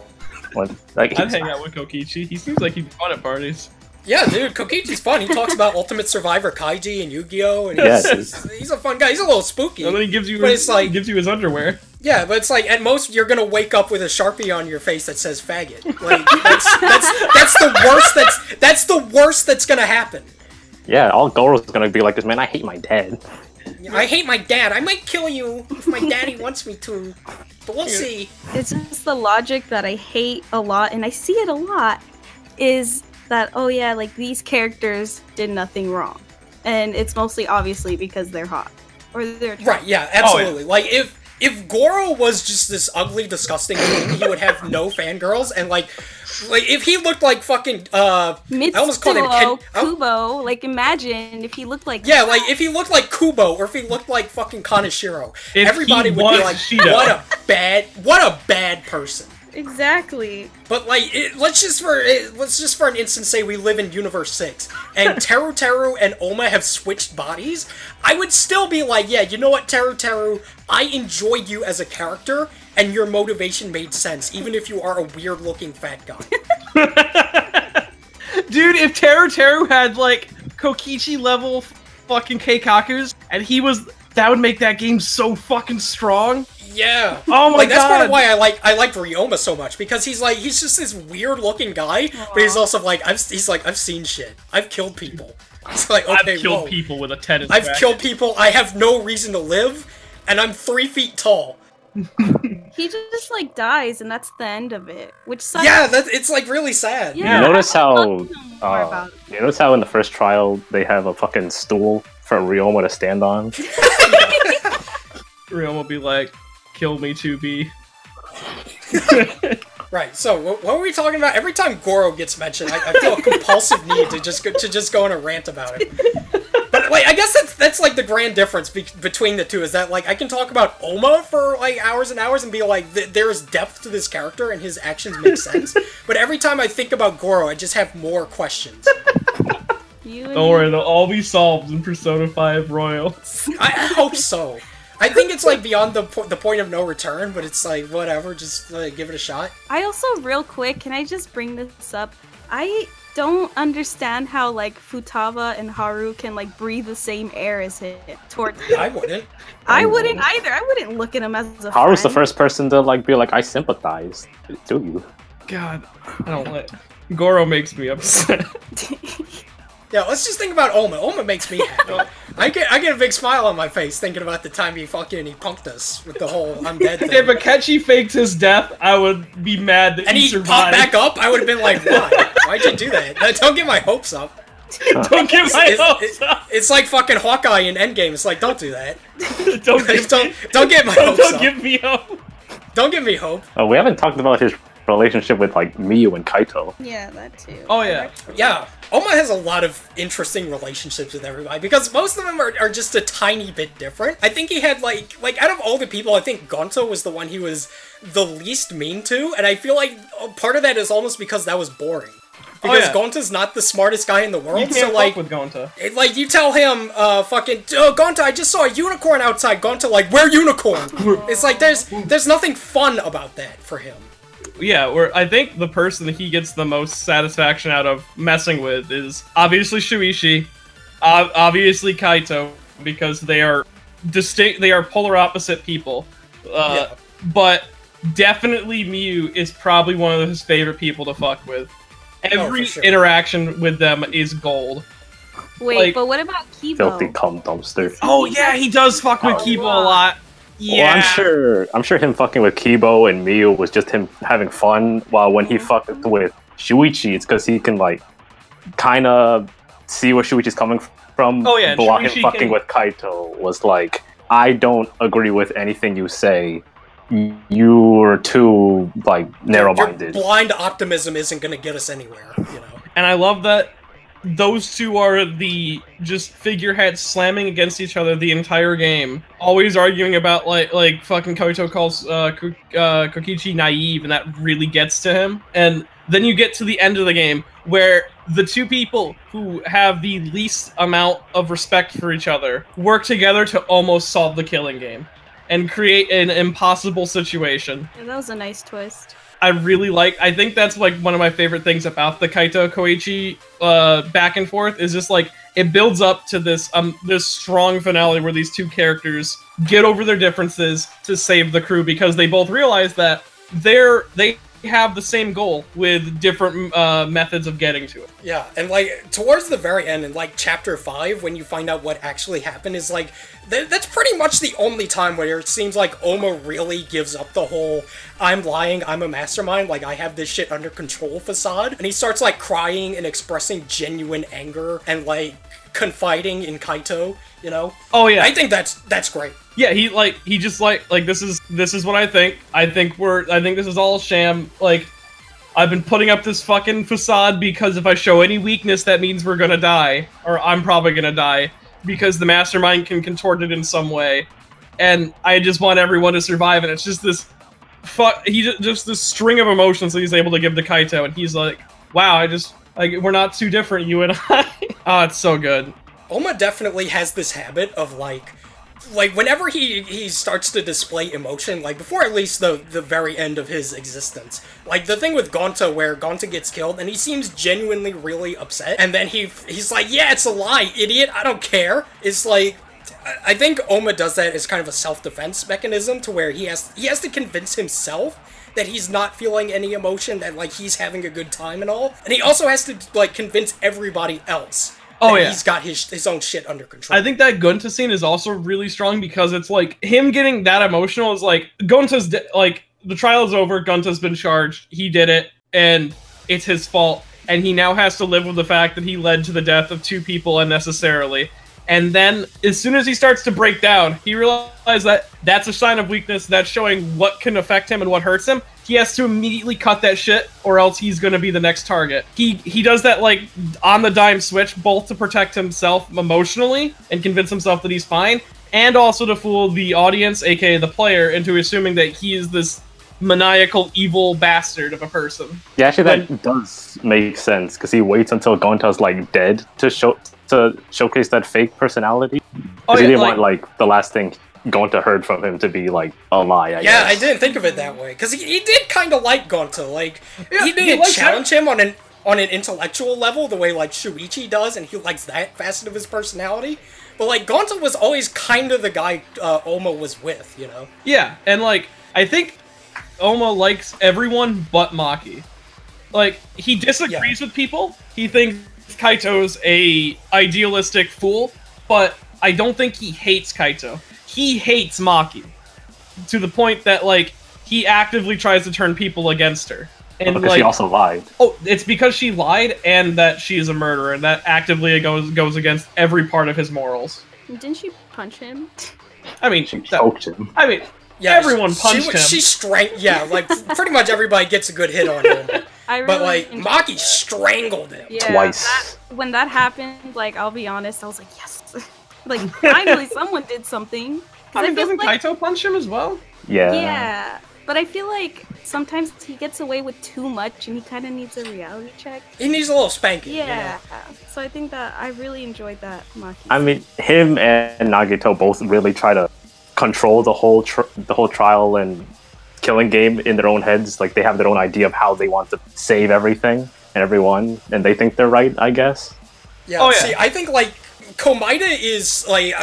I'd hang out with Kokichi. He seems like he'd be fun at parties. Yeah, dude, Kokichi's fun. He talks about Ultimate Survivor Kaiji and Yu-Gi-Oh! And he's a fun guy. He's a little spooky. And then he gives you his underwear. Yeah, but it's like, at most, you're gonna wake up with a Sharpie on your face that says faggot. Like, that's the worst that's gonna happen. Yeah, all Goro's gonna be like this, man, I hate my dad. I hate my dad. I might kill you if my daddy wants me to. But we'll see. It's just the logic that I hate a lot, and I see it a lot, is that, oh yeah, like, these characters did nothing wrong. And it's mostly, obviously, because they're hot. Or they're attractive. Right, yeah, absolutely. Oh, yeah. Like, if Goro was just this ugly, disgusting thing, he would have no fangirls, and like if he looked like fucking I almost called him Kubo. Like, imagine if he looked like like if he looked like Kubo, or if he looked like fucking Kaneshiro, everybody would be like, what a bad person. Exactly. But like, let's just for an instant say we live in Universe 6, and Teru and Oma have switched bodies. I would still be like, yeah, you know what, Teru, I enjoyed you as a character, and your motivation made sense, even if you are a weird-looking fat guy. Dude, if Teru had like Kokichi level fucking Keikakus, and that would make that game so fucking strong. Yeah. Oh my god. That's part of why I like Ryoma so much, because he's just this weird looking guy, but he's also like I've seen shit. I've killed people. It's like, okay, I've killed people with a tennis I've racket. killed people. I have no reason to live, and I'm 3 feet tall. He just like dies, and that's the end of it, which sucks. Yeah, it's like really sad. Yeah, you notice how in the first trial they have a fucking stool for Ryoma to stand on? Ryoma will be like, kill me 2B. Right, so what were we talking about? Every time Goro gets mentioned, I feel a compulsive need to just go on a rant about it. But like, I guess that's like the grand difference between the two, is that like I can talk about Oma for like hours and hours and be like, there is depth to this character and his actions make sense. But every time I think about Goro, I just have more questions. Don't worry, they'll all be solved in Persona 5 Royal. I hope so. I think it's like beyond the point of no return, but it's like whatever, just give it a shot. I also, real quick, can I just bring this up? I don't understand how like Futaba and Haru can like breathe the same air as him towards him. I wouldn't. I wouldn't either. I wouldn't look at him as a Haru's the friend. first person to like be like, I sympathize. Do you? God, I don't like. Goro makes me upset. Yeah, let's just think about Oma. Oma makes me happy. I get a big smile on my face thinking about the time he punked us with the whole I'm dead thing. If Akechi faked his death, I would be mad that And he survived. popped back up, I would have been like, why? Why'd you do that? Don't get my hopes up. Don't get my hopes up. It's like fucking Hawkeye in Endgame. It's like, don't do that. Don't Don't get my hopes up. Don't give me hope. Don't give me hope. Oh, we haven't talked about his relationship with like Miyu and Kaito. Yeah, that too. Oh yeah. Yeah, Oma has a lot of interesting relationships with everybody because most of them are just a tiny bit different. I think he had like out of all the people, I think Gonto was the one he was the least mean to, and I feel like part of that is almost because that was boring. Because Gonta's not the smartest guy in the world, You can't so like, fuck with Gonta. like you tell him, Gonta, I just saw a unicorn outside. Gonta, like, where unicorn? It's like there's nothing fun about that for him. Yeah, I think the person that he gets the most satisfaction out of messing with is obviously Shuichi, obviously Kaito, because they are distinct. They are polar opposite people. But definitely Miyu is probably one of his favorite people to fuck with. Every interaction with them is gold. Wait, like, but what about Kibo? Filthy cum dumpster. Oh yeah, he does fuck with Kibo a lot. Yeah. Well, I'm sure him fucking with Kibo and Miyu was just him having fun, while when he fucked with Shuichi, it's because he can like kind of see where Shuichi's coming from. Oh yeah, but while him Shuichi fucking with Kaito was like, I don't agree with anything you say. You're too like narrow-minded. Your blind optimism isn't going to get us anywhere, you know. And I love that those two are the just figureheads slamming against each other the entire game, always arguing about like fucking Kaito calls Kokichi naive, and that really gets to him. And then you get to the end of the game where the two people who have the least amount of respect for each other work together to almost solve the killing game and create an impossible situation. Yeah, that was a nice twist. I think that's like one of my favorite things about the Kaito Koichi back and forth is just like it builds up to this strong finale where these two characters get over their differences to save the crew because they both realize that they have the same goal with different methods of getting to it. Yeah, and like towards the very end in like chapter 5 when you find out what actually happened is like that's pretty much the only time where it seems like Oma really gives up the whole I'm lying, I'm a mastermind, like I have this shit under control facade, and he starts like crying and expressing genuine anger and like confiding in Kaito, you know? Oh yeah. I think that's great. Yeah, he just like this is what I think. I think this is all a sham. Like, I've been putting up this fucking facade because if I show any weakness, that means we're gonna die, or I'm probably gonna die, because the mastermind can contort it in some way, and I just want everyone to survive. And it's just this just this string of emotions that he's able to give to Kaito, and he's like, wow, we're not too different, you and I. Oh, it's so good. Oma definitely has this habit of like whenever he starts to display emotion, like before at least the very end of his existence, like the thing with Gonta where Gonta gets killed and he seems genuinely really upset, and then he's like, yeah, it's a lie, idiot, I don't care. It's like, I think Oma does that as kind of a self-defense mechanism to where he has to convince himself that he's not feeling any emotion, that like he's having a good time and all, and he also has to like convince everybody else he's got his own shit under control. I think that Gonta scene is also really strong because it's like him getting that emotional is like Gonta's like the trial is over, Gonta's been charged, he did it, and it's his fault, and he now has to live with the fact that he led to the death of two people unnecessarily. And then as soon as he starts to break down, he realizes that that's a sign of weakness, that's showing what can affect him and what hurts him. He has to immediately cut that shit, or else he's going to be the next target. He does that, like, on the dime switch, both to protect himself emotionally and convince himself that he's fine, and also to fool the audience, aka the player, into assuming that he is this maniacal, evil bastard of a person. Yeah, actually, that does make sense, because he waits until Gonta's, like, dead to showcase that fake personality. Because he didn't want, like, the last thing Gonta heard from him to be like a lie. I guess. I didn't think of it that way because he did kind of like Gonta. Like he didn't likes challenge him on an intellectual level the way like Shuichi does, and he likes that facet of his personality. But like Gonta was always kind of the guy Oma was with, you know? Yeah, and like I think Oma likes everyone but Maki. Like he disagrees with people. He thinks Kaito's a idealistic fool, but I don't think he hates Kaito. He hates Maki to the point that like he actively tries to turn people against her. And because like, she also lied. Oh, it's because she lied and that she is a murderer, and that actively goes against every part of his morals. Didn't she punch him? I mean, she choked him. I mean, everyone punched him. She like pretty much everybody gets a good hit on him. But like Maki strangled him twice. When that happened, like I'll be honest, I was like, yes, like finally someone did something. I mean, doesn't Kaito punch him as well? Yeah. Yeah. But I feel like sometimes he gets away with too much and he kind of needs a reality check. He needs a little spanking. Yeah. So I think that I really enjoyed that, Maki. I mean, him and Nagito both really try to control the whole trial and killing game in their own heads. Like, they have their own idea of how they want to save everything and everyone, and they think they're right, I guess. Yeah, see, I think, like, Komaeda is, like,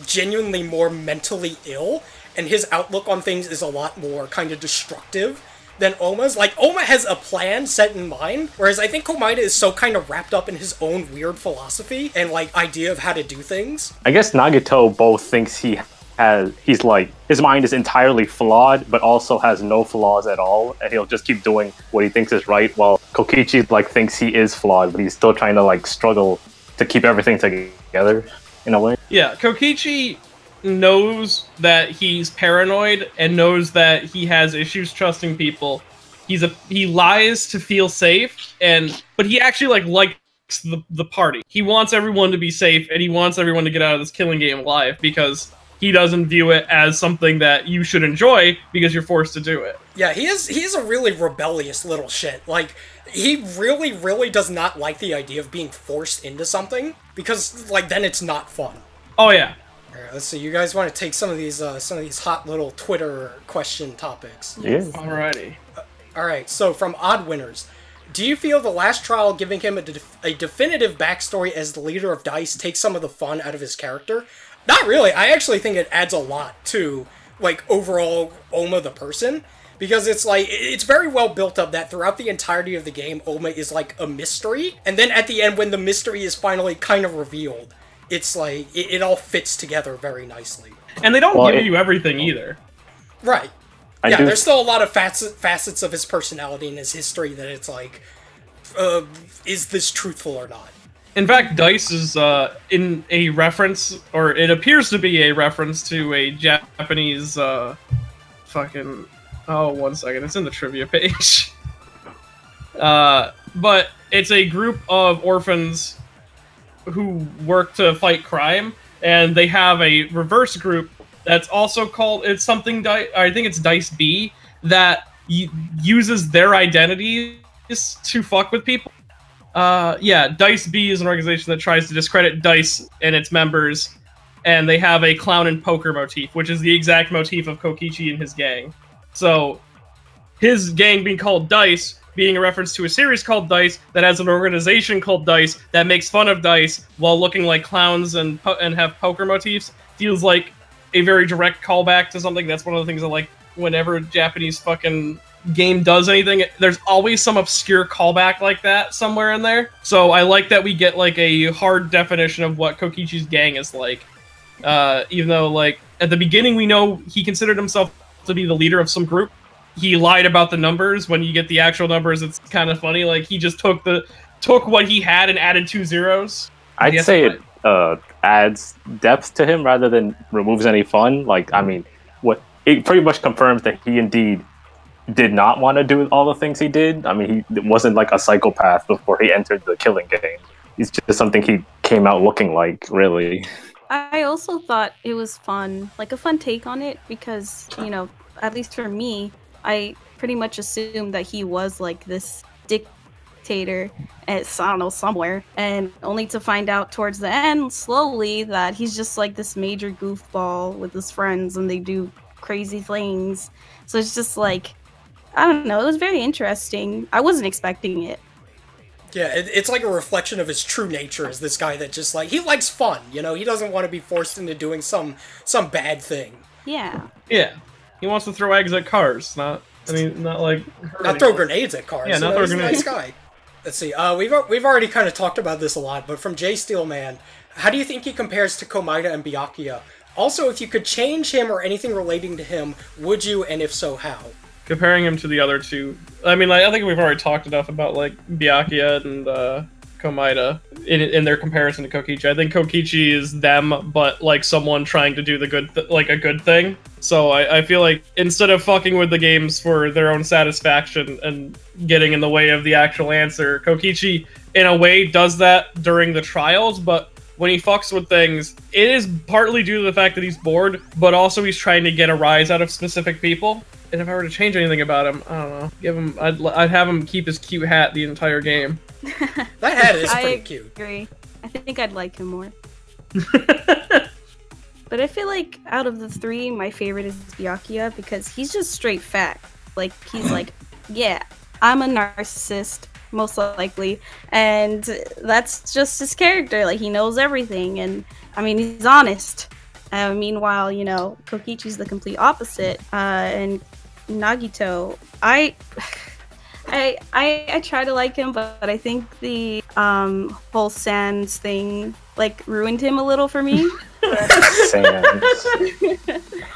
genuinely more mentally ill, and his outlook on things is a lot more kind of destructive than Oma's. Like, Oma has a plan set in mind, whereas I think Komaeda is so kind of wrapped up in his own weird philosophy and, like, idea of how to do things. I guess Nagito both thinks he's like, his mind is entirely flawed, but also has no flaws at all, and he'll just keep doing what he thinks is right, while Kokichi, like, thinks he is flawed, but he's still trying to, like, struggle to keep everything together, in a way. Yeah, Kokichi knows that he's paranoid and knows that he has issues trusting people. He lies to feel safe, but he actually likes the party. He wants everyone to be safe, and he wants everyone to get out of this killing game alive, because he doesn't view it as something that you should enjoy because you're forced to do it. Yeah, he is a really rebellious little shit. Like, he really, really does not like the idea of being forced into something, because, like, then it's not fun. Oh, yeah. Alright, let's see, you guys want to take some of these hot little Twitter question topics? Yeah. Alrighty. Alright, so from Odd Winners, do you feel the last trial giving him a definitive backstory as the leader of DICE takes some of the fun out of his character? Not really. I actually think it adds a lot to, like, overall Oma the person. Because it's, like, it's very well built up that throughout the entirety of the game, Oma is, like, a mystery. And then at the end, when the mystery is finally kind of revealed, it's, like, it all fits together very nicely. And they don't give you everything either. Right. There's still a lot of facets of his personality and his history that it's, like, is this truthful or not? In fact, DICE is in a reference, or it appears to be a reference to a Japanese fucking... Oh, 1 second. It's in the trivia page. But it's a group of orphans who work to fight crime, and they have a reverse group that's also called... It's something... I think it's DICE B, that uses their identities to fuck with people. Yeah, DICE B is an organization that tries to discredit DICE and its members, and they have a clown and poker motif, which is the exact motif of Kokichi and his gang. So, his gang being called DICE, being a reference to a series called DICE that has an organization called DICE that makes fun of DICE while looking like clowns and have poker motifs, feels like a very direct callback to something. That's one of the things I like whenever Japanese fucking game does anything, there's always some obscure callback like that somewhere in there. So I like that we get like a hard definition of what Kokichi's gang is like. Even though like at the beginning we know he considered himself to be the leader of some group. He lied about the numbers. When you get the actual numbers, it's kind of funny. Like he just took what he had and added 2 zeros. I'd say it adds depth to him rather than removes any fun. Like, I mean, it pretty much confirms that he indeed did not want to do all the things he did. I mean, he wasn't like a psychopath before he entered the killing game. It's just something he came out looking like, really. I also thought it was fun, like a fun take on it, because, you know, at least for me, I pretty much assumed that he was like this spectator at, I don't know, somewhere, and only to find out towards the end, slowly, that he's just like this major goofball with his friends, and they do crazy things. So it's just like, I don't know, it was very interesting. I wasn't expecting it. Yeah, it's like a reflection of his true nature as this guy that just, like, he likes fun, you know? He doesn't want to be forced into doing some bad thing. Yeah. Yeah. He wants to throw eggs at cars, not like... Not throw grenades at cars. Yeah, not throw grenades. He's a nice guy. Let's see, we've already kind of talked about this a lot, but from J Steelman, how do you think he compares to Komaeda and Byakuya? Also, if you could change him or anything relating to him, would you, and if so, how? Comparing him to the other two, I mean, like, I think we've already talked enough about, like, Byakuya and Komaeda in their comparison to Kokichi. I think Kokichi is them, but, like, someone trying to do the good, a good thing. So I feel like instead of fucking with the games for their own satisfaction and getting in the way of the actual answer, Kokichi, in a way, does that during the trials, but when he fucks with things, it is partly due to the fact that he's bored, but also he's trying to get a rise out of specific people. And if I were to change anything about him, I don't know. I'd have him keep his cute hat the entire game. That hat is pretty cute. I agree. I think I'd like him more. But I feel like out of the three, my favorite is Byakuya because he's just straight fact. Like, he's like, yeah, I'm a narcissist, most likely. And that's just his character. Like, he knows everything. And, I mean, he's honest. Meanwhile, you know, Kokichi's the complete opposite. And Nagito, I try to like him, but I think the whole Sans thing like ruined him a little for me.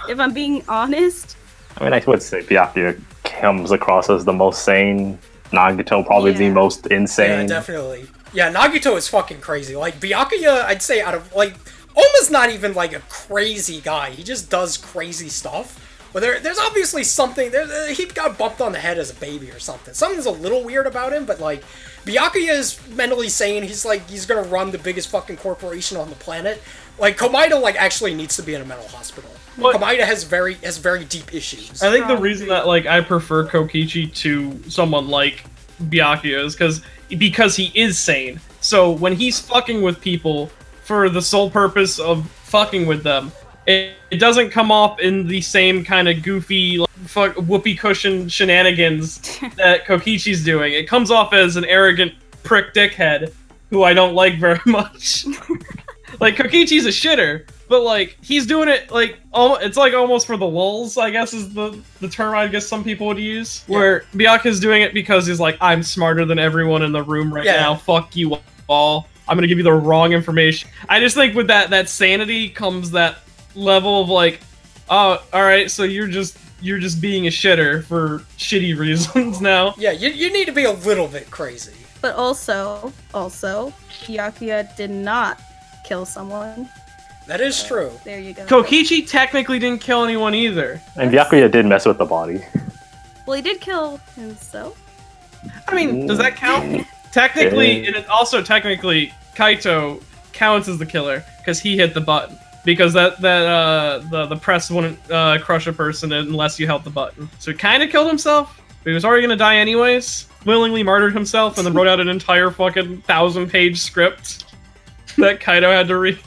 If I'm being honest. I mean, I would say Byakuya comes across as the most sane. Nagito probably the most insane. Yeah, definitely. Yeah, Nagito is fucking crazy. Like, Byakuya, I'd say out of, like, Oma's not even, like, a crazy guy. He just does crazy stuff. But there's obviously something, he got bumped on the head as a baby or something. Something's a little weird about him, but, like, Byakuya is mentally sane. He's, like, he's gonna run the biggest fucking corporation on the planet. Like, Komaeda, like, actually needs to be in a mental hospital. Komaeda has very deep issues. I think the reason that, like, I prefer Kokichi to someone like Byakuya is because he is sane. So when he's fucking with people for the sole purpose of fucking with them, it doesn't come off in the same kind of goofy, like, whoopee cushion shenanigans that Kokichi's doing. It comes off as an arrogant prick dickhead who I don't like very much. Like, Kokichi's a shitter, but, like, he's doing it, like, it's like almost for the lulz, I guess is the term I guess some people would use. Yeah. Where Byakuya's doing it because he's like, I'm smarter than everyone in the room right now, fuck you all. I'm gonna give you the wrong information. I just think with that sanity comes that level of, like, oh, alright, so you're just being a shitter for shitty reasons now. Yeah, you need to be a little bit crazy. But also, Byakuya did not kill someone. That is true. There you go. Kokichi technically didn't kill anyone either. And Byakuya did mess with the body. Well, he did kill himself. I mean, does that count? Technically, and it also technically, Kaito counts as the killer because he hit the button. Because the press wouldn't crush a person unless you held the button. So he kind of killed himself, but he was already gonna die anyways. Willingly martyred himself and then wrote out an entire fucking 1,000-page script that Kaito had to read.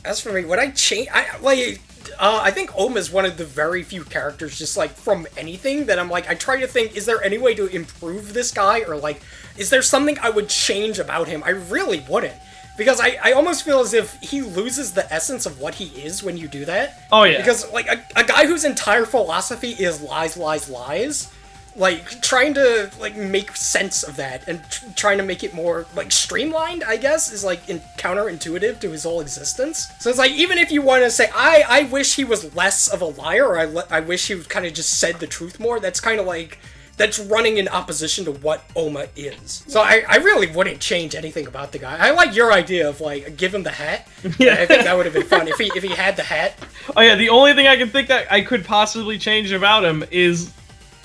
As for me, when I change, I think Oma is one of the very few characters, just, like, from anything that I'm like, I try to think, is there any way to improve this guy? Or, like, is there something I would change about him? I really wouldn't. Because I almost feel as if he loses the essence of what he is when you do that. Oh, yeah. Because, like, a guy whose entire philosophy is lies, lies, lies, like, trying to, like, make sense of that and trying to make it more, like, streamlined, I guess, is, like, counterintuitive to his whole existence. So it's like, even if you want to say, I wish he was less of a liar, or I wish he kind of just said the truth more, that's kind of like, that's running in opposition to what Oma is. So I really wouldn't change anything about the guy. I like your idea of, like, give him the hat. Yeah. I think that would have been fun if he had the hat. Oh yeah, the only thing I can think that I could possibly change about him is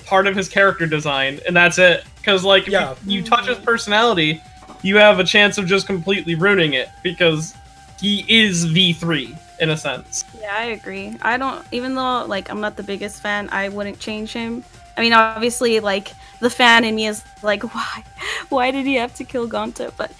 part of his character design, and that's it. Because, like, if you touch his personality, you have a chance of just completely ruining it, because he is V3, in a sense. Yeah, I agree. I don't, even though, like, I'm not the biggest fan, I wouldn't change him. I mean, obviously, like, the fan in me is like, why did he have to kill Gonta? But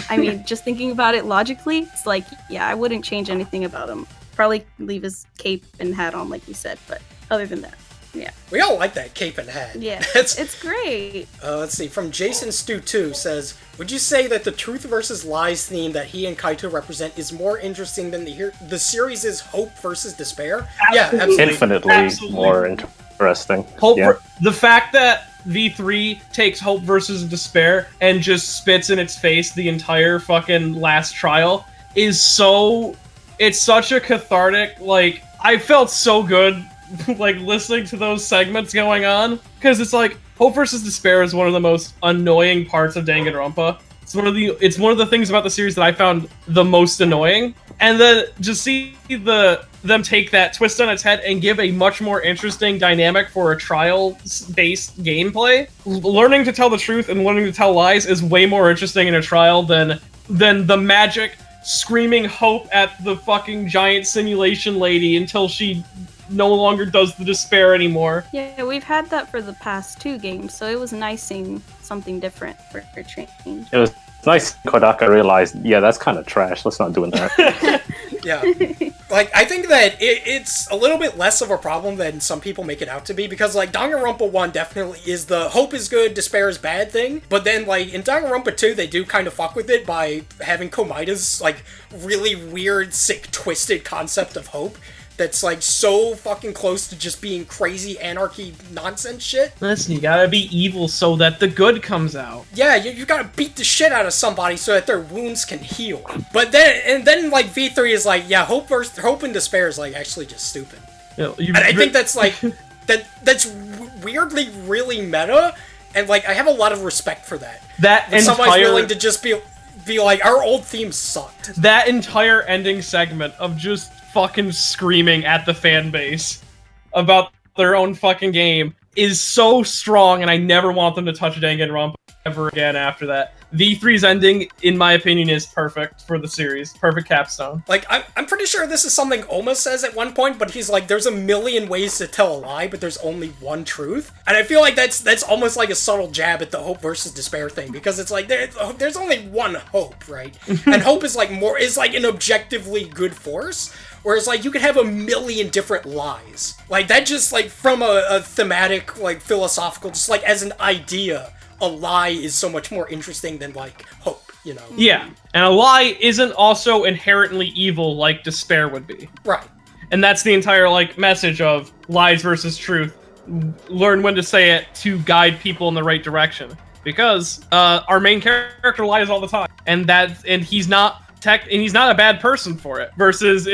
I mean, just thinking about it logically, it's like, yeah, I wouldn't change anything about him. Probably leave his cape and hat on, like you said, but other than that, yeah. We all like that cape and hat. Yeah, it's great. Let's see, from Jason Stu 2 says, would you say that the truth versus lies theme that he and Kaito represent is more interesting than the series' hope versus despair? Absolutely. Yeah, absolutely. Infinitely more interesting. The fact that V3 takes hope versus despair and just spits in its face the entire fucking last trial is it's such a cathartic, like, I felt so good, like, listening to those segments going on, because it's like, hope versus despair is one of the most annoying parts of Danganronpa. It's one of the things about the series that I found the most annoying, and then just see them take that, twist on its head, and give a much more interesting dynamic for a trial-based gameplay. Learning to tell the truth and learning to tell lies is way more interesting in a trial than the magic screaming hope at the fucking giant simulation lady until she no longer does the despair anymore. Yeah, we've had that for the past 2 games, so it was nice seeing something different for change. It was nice Kodaka realized, yeah, that's kind of trash, let's not do that. Yeah. Like, I think that it's a little bit less of a problem than some people make it out to be, because, like, Danganronpa 1 definitely is the hope is good, despair is bad thing, but then, like, in Danganronpa 2, they do kind of fuck with it by having Komaida's, like, really weird, sick, twisted concept of hope that's, like, so fucking close to just being crazy anarchy nonsense shit. Listen, you gotta be evil so that the good comes out. Yeah, you gotta beat the shit out of somebody so that their wounds can heal. But then like, V3 is like, yeah, hope and despair is, like, actually just stupid. And I think that's, like, that's weirdly really meta, and, like, I have a lot of respect for that. When somebody's willing to just be like, our old theme sucked. That entire ending segment of just fucking screaming at the fan base about their own fucking game is so strong, and I never want them to touch Danganronpa ever again after that. V3's ending, in my opinion, is perfect for the series. Perfect capstone. Like, I'm pretty sure this is something Oma says at one point, but he's like, there's a million ways to tell a lie, but there's only one truth. And I feel like that's almost like a subtle jab at the hope versus despair thing, because it's like, there's only one hope, right? And hope is like an objectively good force. Whereas, like, you could have a million different lies. Like, that just, like, from a thematic, like, philosophical, just, like, as an idea, a lie is so much more interesting than, like, hope, you know? Yeah, and a lie isn't also inherently evil like despair would be. Right. And that's the entire, like, message of lies versus truth. Learn when to say it to guide people in the right direction. Because, our main character lies all the time. And he's not a bad person for it. Versus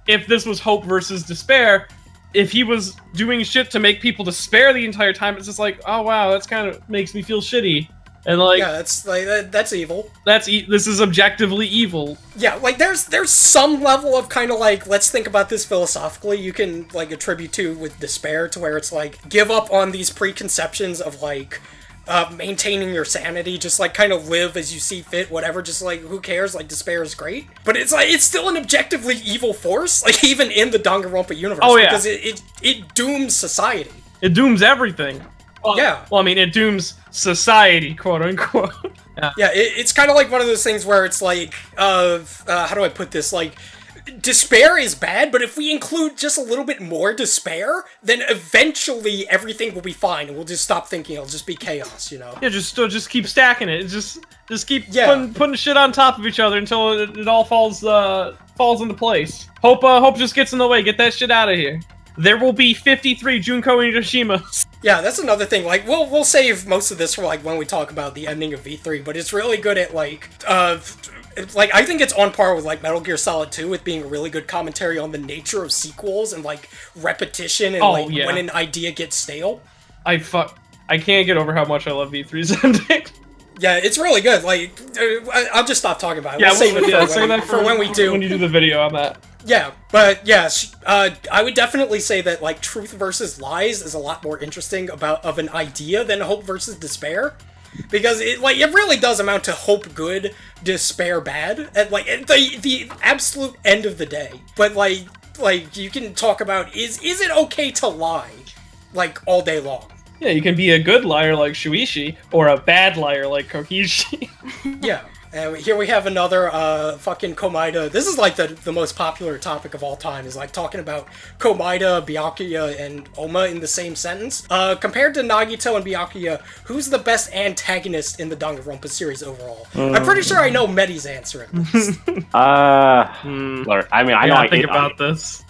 if this was hope versus despair, if he was doing shit to make people despair the entire time, it's just like, oh wow, that's kind of makes me feel shitty. And like, yeah, that's evil. This is objectively evil. Yeah, like there's some level of kind of like, let's think about this philosophically, you can like attribute to with despair, to where it's like, give up on these preconceptions of like maintaining your sanity, just like kind of live as you see fit, whatever, just like who cares, like despair is great. But it's like, it's still an objectively evil force, like even in the Danganronpa universe. Oh yeah, because it dooms society. It dooms everything. Well, yeah. Well, I mean, it dooms society, quote unquote. Yeah, it's kind of like one of those things where it's like, how do I put this, like, despair is bad, but if we include just a little bit more despair, then eventually everything will be fine, and we'll just stop thinking it'll just be chaos, you know? Yeah, just keep stacking it. Just keep putting shit on top of each other until it all falls into place. Hope just gets in the way. Get that shit out of here. There will be 53 Junko and Hiroshima. Yeah, that's another thing. Like, we'll save most of this for, like, when we talk about the ending of V3, but it's really good at, like, I think it's on par with, like, Metal Gear Solid 2 with being a really good commentary on the nature of sequels and, like, repetition and, when an idea gets stale. I can't get over how much I love V3's ending. Yeah, it's really good. Like, I'll just stop talking about it. Yeah, we'll save it for when we do. When you do the video on that. Yeah, but yes, I would definitely say that, like, truth versus lies is a lot more interesting of an idea than hope versus despair. Because it really does amount to hope good, despair bad, at, like, the absolute end of the day. But, like, you can talk about, is it okay to lie, like, all day long? Yeah, you can be a good liar like Shuichi, or a bad liar like Kokichi. Yeah. And here we have another fucking Komaeda. This is like the most popular topic of all time, is like talking about Komaeda, Byakuya, and Oma in the same sentence. Compared to Nagito and Byakuya, who's the best antagonist in the Danganronpa series overall? I'm pretty sure I know Meti's answer at least. I mean, I know I think about this.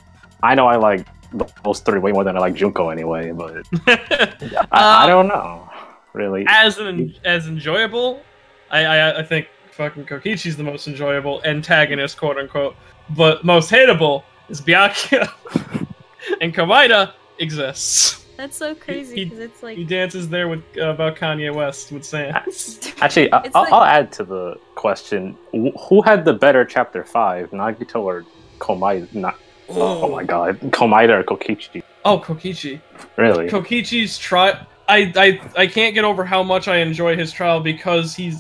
I know I like those three way more than I like Junko anyway, but I don't know, really. As enjoyable, I think fucking Kokichi's the most enjoyable antagonist, quote unquote, but most hateable is Byakuya. And Komaeda exists. That's so crazy because it's like he dances there with about Kanye West with Sam. Actually, I'll add to the question: who had the better chapter 5, Nagito or Komaeda? Oh my god, Komaeda or Kokichi? Oh, Kokichi. Really? Kokichi's I can't get over how much I enjoy his trial because he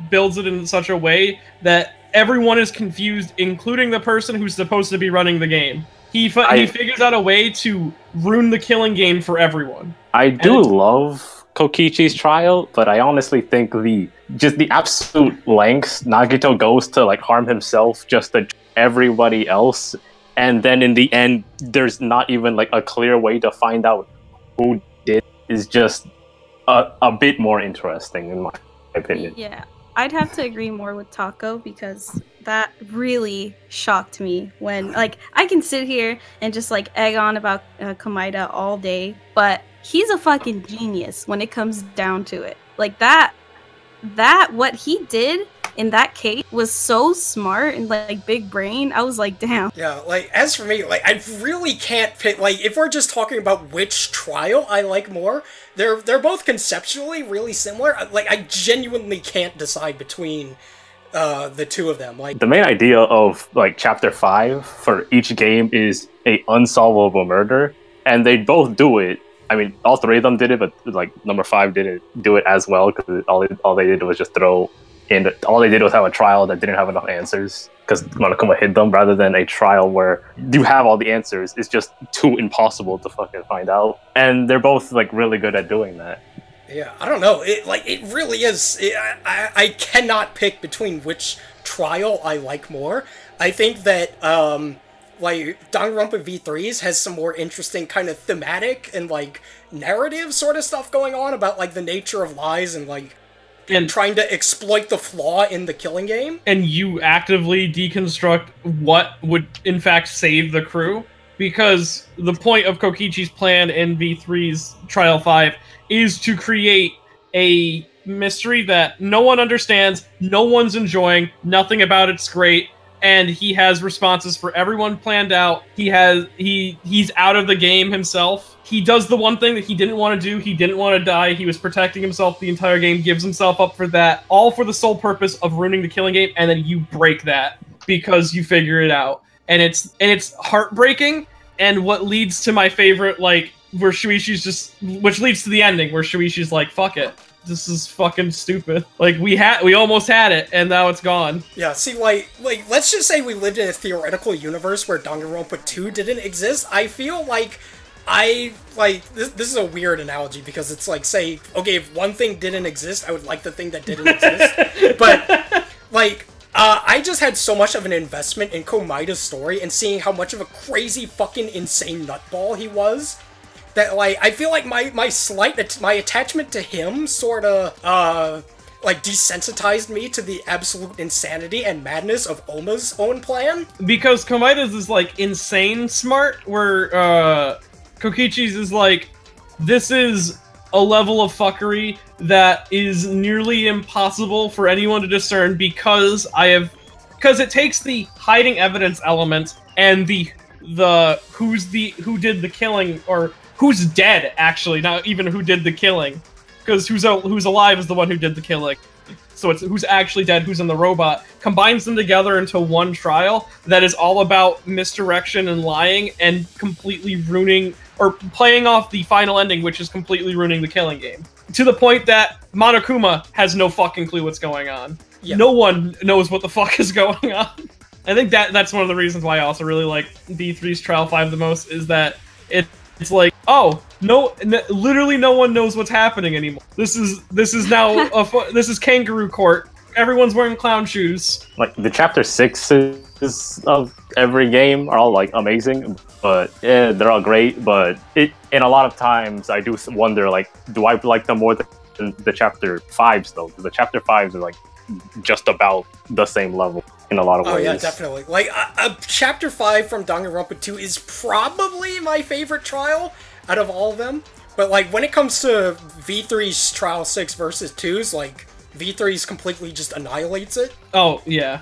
builds it in such a way that everyone is confused, including the person who's supposed to be running the game. He figures out a way to ruin the killing game for everyone. I do love Kokichi's trial, but I honestly think the absolute lengths Nagito goes to like harm himself just to everybody else, and then in the end there's not even like a clear way to find out who did, is just a bit more interesting in my opinion. Yeah, I'd have to agree more with Taco because that really shocked me when, like, I can sit here and just like egg on about Komaeda all day, but he's a fucking genius when it comes down to it. Like that what he did in that case was so smart and like big brain. I was like, damn. Yeah, like as for me, like I really can't pick. Like if we're just talking about which trial I like more, they're both conceptually really similar. Like I genuinely can't decide between the two of them. Like the main idea of like chapter 5 for each game is a unsolvable murder, and they both do it. I mean, all three of them did it, but like number 5 didn't do it as well because all they did was just throw. And all they did was have a trial that didn't have enough answers because Monokuma hid them, rather than a trial where you have all the answers. It's just too impossible to fucking find out. And they're both like really good at doing that. Yeah, I don't know. It really is. I cannot pick between which trial I like more. I think that like Danganronpa V3s has some more interesting kind of thematic and like narrative sort of stuff going on about like the nature of lies and like. And trying to exploit the flaw in the killing game. And you actively deconstruct what would, in fact, save the crew. Because the point of Kokichi's plan in V3's Trial 5 is to create a mystery that no one understands, no one's enjoying, nothing about it's great, and he has responses for everyone planned out. He's out of the game himself. He does the one thing that he didn't want to do. He didn't want to die. He was protecting himself the entire game, gives himself up for that, all for the sole purpose of ruining the killing game, and then you break that because you figure it out. And it's heartbreaking, and what leads to my favorite, like, where Shuichi's just, which leads to the ending, where Shuichi's like, fuck it. This is fucking stupid. Like, we almost had it, and now it's gone. Yeah, see, like, let's just say we lived in a theoretical universe where Danganronpa 2 didn't exist. I feel like this is a weird analogy because it's like, say, okay, if one thing didn't exist, I would like the thing that didn't exist. But, like, I just had so much of an investment in Komaeda's story and seeing how much of a crazy fucking insane nutball he was, that, like, I feel like my attachment to him sort of, like, desensitized me to the absolute insanity and madness of Oma's own plan. Because Komaeda's is, like, insane smart, where, Kokichi's is like, this is a level of fuckery that is nearly impossible for anyone to discern because it takes the hiding evidence element and the who did the killing, or who's dead, actually, not even who did the killing, because who's alive is the one who did the killing. So it's who's actually dead, who's in the robot, combines them together into one trial that is all about misdirection and lying and completely ruining, or playing off the final ending, which is completely ruining the killing game. To the point that Monokuma has no fucking clue what's going on. Yeah. No one knows what the fuck is going on. I think that's one of the reasons why I also really like V3's Trial 5 the most, is that It's like, oh, no, literally no one knows what's happening anymore. This is now this is kangaroo court. Everyone's wearing clown shoes. Like the chapter 6s of every game are all like amazing, but yeah, they're all great. But in a lot of times I do wonder, like, do I like them more than the chapter 5s though? Because the chapter 5s are like just about the same level in a lot of ways. Oh yeah, definitely. Like chapter 5 from Danganronpa 2 is probably my favorite trial out of all of them. But like when it comes to V3's trial 6 versus 2's, like V3's completely just annihilates it. Oh yeah.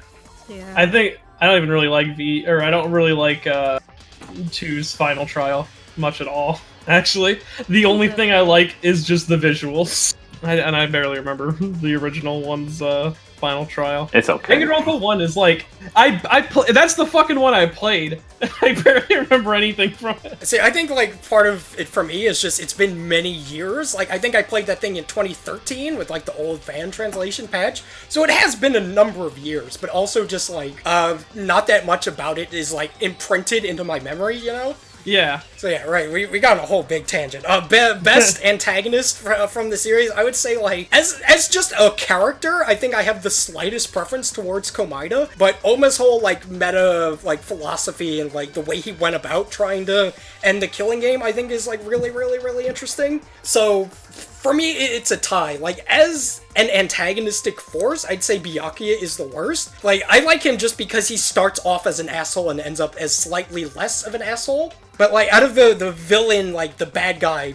Yeah. I think I don't even really like I don't really like 2's final trial much at all. Actually, the only thing I like is just the visuals. And I barely remember the original one's final trial. It's okay. Danganronpa 1 is like that's the fucking one I played. I barely remember anything from it. See, I think like part of it for me is just it's been many years. Like I think I played that thing in 2013 with like the old fan translation patch. So it has been a number of years, but also just like not that much about it is like imprinted into my memory, you know? Yeah. So yeah, right, we got on a whole big tangent. Best antagonist from the series, I would say, like, as just a character, I think I have the slightest preference towards Komaeda, but Oma's whole, like, meta, like, philosophy and, like, the way he went about trying to end the killing game, I think is, like, really, really, really interesting. So, for me, it's a tie. Like, as an antagonistic force, I'd say Byakuya is the worst. Like, I like him just because he starts off as an asshole and ends up as slightly less of an asshole. But, like, out of the villain, like, the bad guy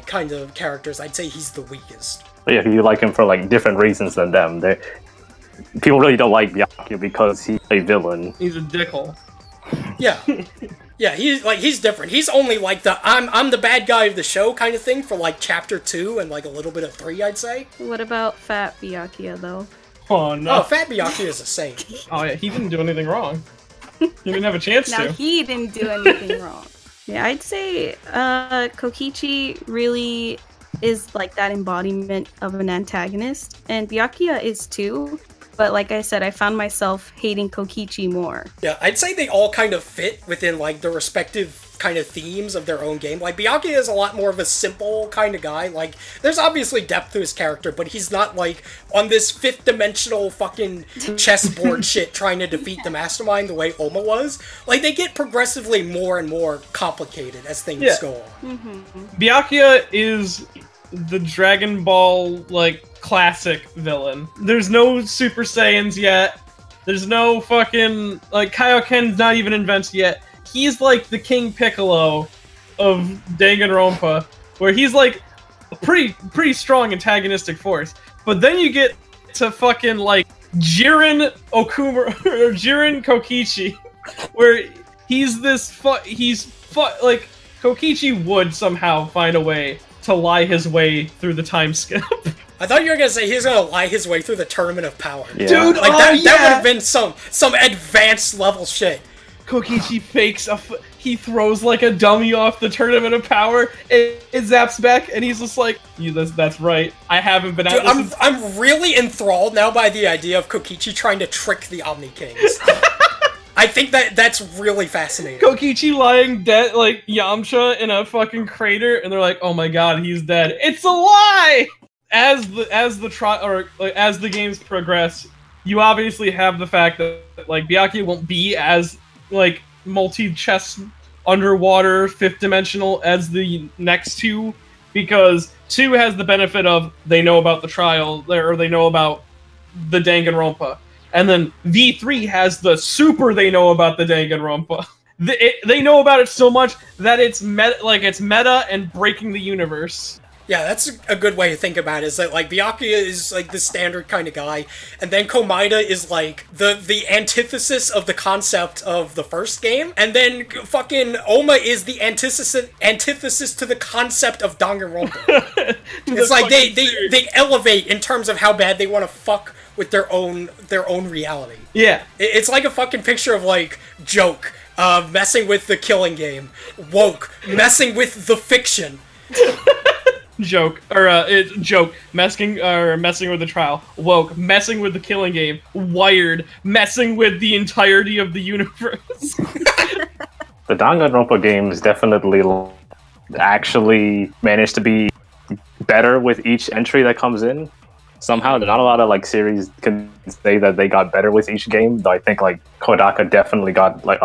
kind of characters, I'd say he's the weakest. Yeah, you like him for, like, different reasons than them. People really don't like Byakuya because he's a villain. He's a dickhole. Yeah. Yeah, he's different. He's only like the I'm the bad guy of the show kind of thing for like chapter 2 and like a little bit of 3, I'd say. What about Fat Byakuya though? Oh no. Oh, Fat Byakuya is a saint. Oh yeah, he didn't do anything wrong. He didn't have a chance Now to. he didn't do anything wrong. Yeah, I'd say Kokichi really is like that embodiment of an antagonist, and Byakuya is too. But like I said, I found myself hating Kokichi more. Yeah, I'd say they all kind of fit within like the respective kind of themes of their own game. Like Byakuya is a lot more of a simple kind of guy. Like there's obviously depth to his character, but he's not like on this 5th dimensional fucking chessboard shit trying to defeat the mastermind the way Oma was. Like they get progressively more and more complicated as things go on. Mm-hmm. Byakuya is the Dragon Ball, like, classic villain. There's no Super Saiyans yet. There's no fucking, like, Kaioken's not even invented yet. He's like the King Piccolo of Danganronpa, where he's like a pretty strong antagonistic force. But then you get to fucking, like, Jiren Okuma, or Jiren Kokichi, where he's this like, Kokichi would somehow find a way to lie his way through the time skip. I thought you were gonna say he's gonna lie his way through the Tournament of Power. Yeah. Dude, like oh, that yeah. would have been some advanced level shit. Kokichi fakes he throws like a dummy off the Tournament of Power, and it zaps back, and he's just like, that's right. I haven't been Dude, at this. I'm really enthralled now by the idea of Kokichi trying to trick the Omni Kings. I think that's really fascinating. Kokichi lying dead, like Yamcha in a fucking crater, and they're like, "Oh my god, he's dead." It's a lie. As the games progress, you obviously have the fact that like Byakuya won't be as like multi-chess underwater 5th dimensional as the next 2, because 2 has the benefit of they know about the trial or they know about the Danganronpa. And then V3 has the super they know about the Danganronpa. They know about it so much that it's meta and breaking the universe. Yeah, that's a good way to think about it, is that, like, Byakuya is, like, the standard kind of guy, and then Komaeda is, like, the antithesis of the concept of the first game, and then fucking Oma is the antithesis to the concept of Danganronpa. It's like, they elevate in terms of how bad they want to fuck with their own reality. Yeah. It's like a fucking picture of, like, Joke, messing with the killing game, Woke, messing with the fiction. Joke messing with the trial, Woke messing with the killing game, Wired messing with the entirety of the universe. The Danganronpa games definitely actually manage to be better with each entry that comes in. Somehow, not a lot of like series can say that they got better with each game. Though I think like Kodaka definitely got like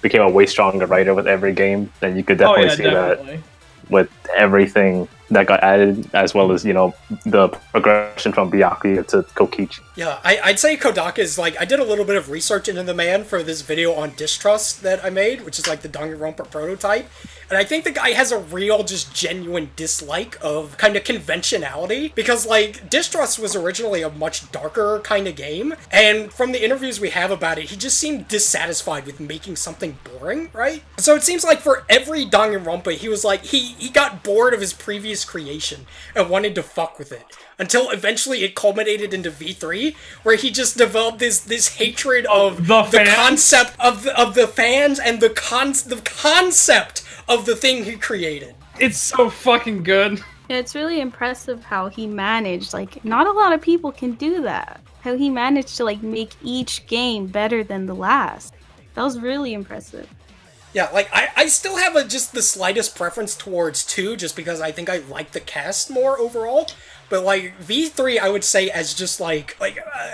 became a way stronger writer with every game. And you could definitely see that with everything that got added, as well as, you know, the progression from Byakuya to Kokichi. Yeah, I'd say Kodaka is like, I did a little bit of research into the man for this video on distrust that I made, which is like the Danganronpa prototype. And I think the guy has a real, just genuine dislike of kind of conventionality, because like Distrust was originally a much darker kind of game, and from the interviews we have about it, he just seemed dissatisfied with making something boring, right? So it seems like for every Danganronpa, he was like, he got bored of his previous creation and wanted to fuck with it. Until eventually it culminated into V3, where he just developed this hatred of the concept of the fans and the concept of the thing he created. It's so fucking good. Yeah, it's really impressive how he managed. Like, not a lot of people can do that. How he managed to like make each game better than the last. That was really impressive. Yeah, like, I still have just the slightest preference towards 2, just because I think I like the cast more overall. But, like, V3, I would say as just, like,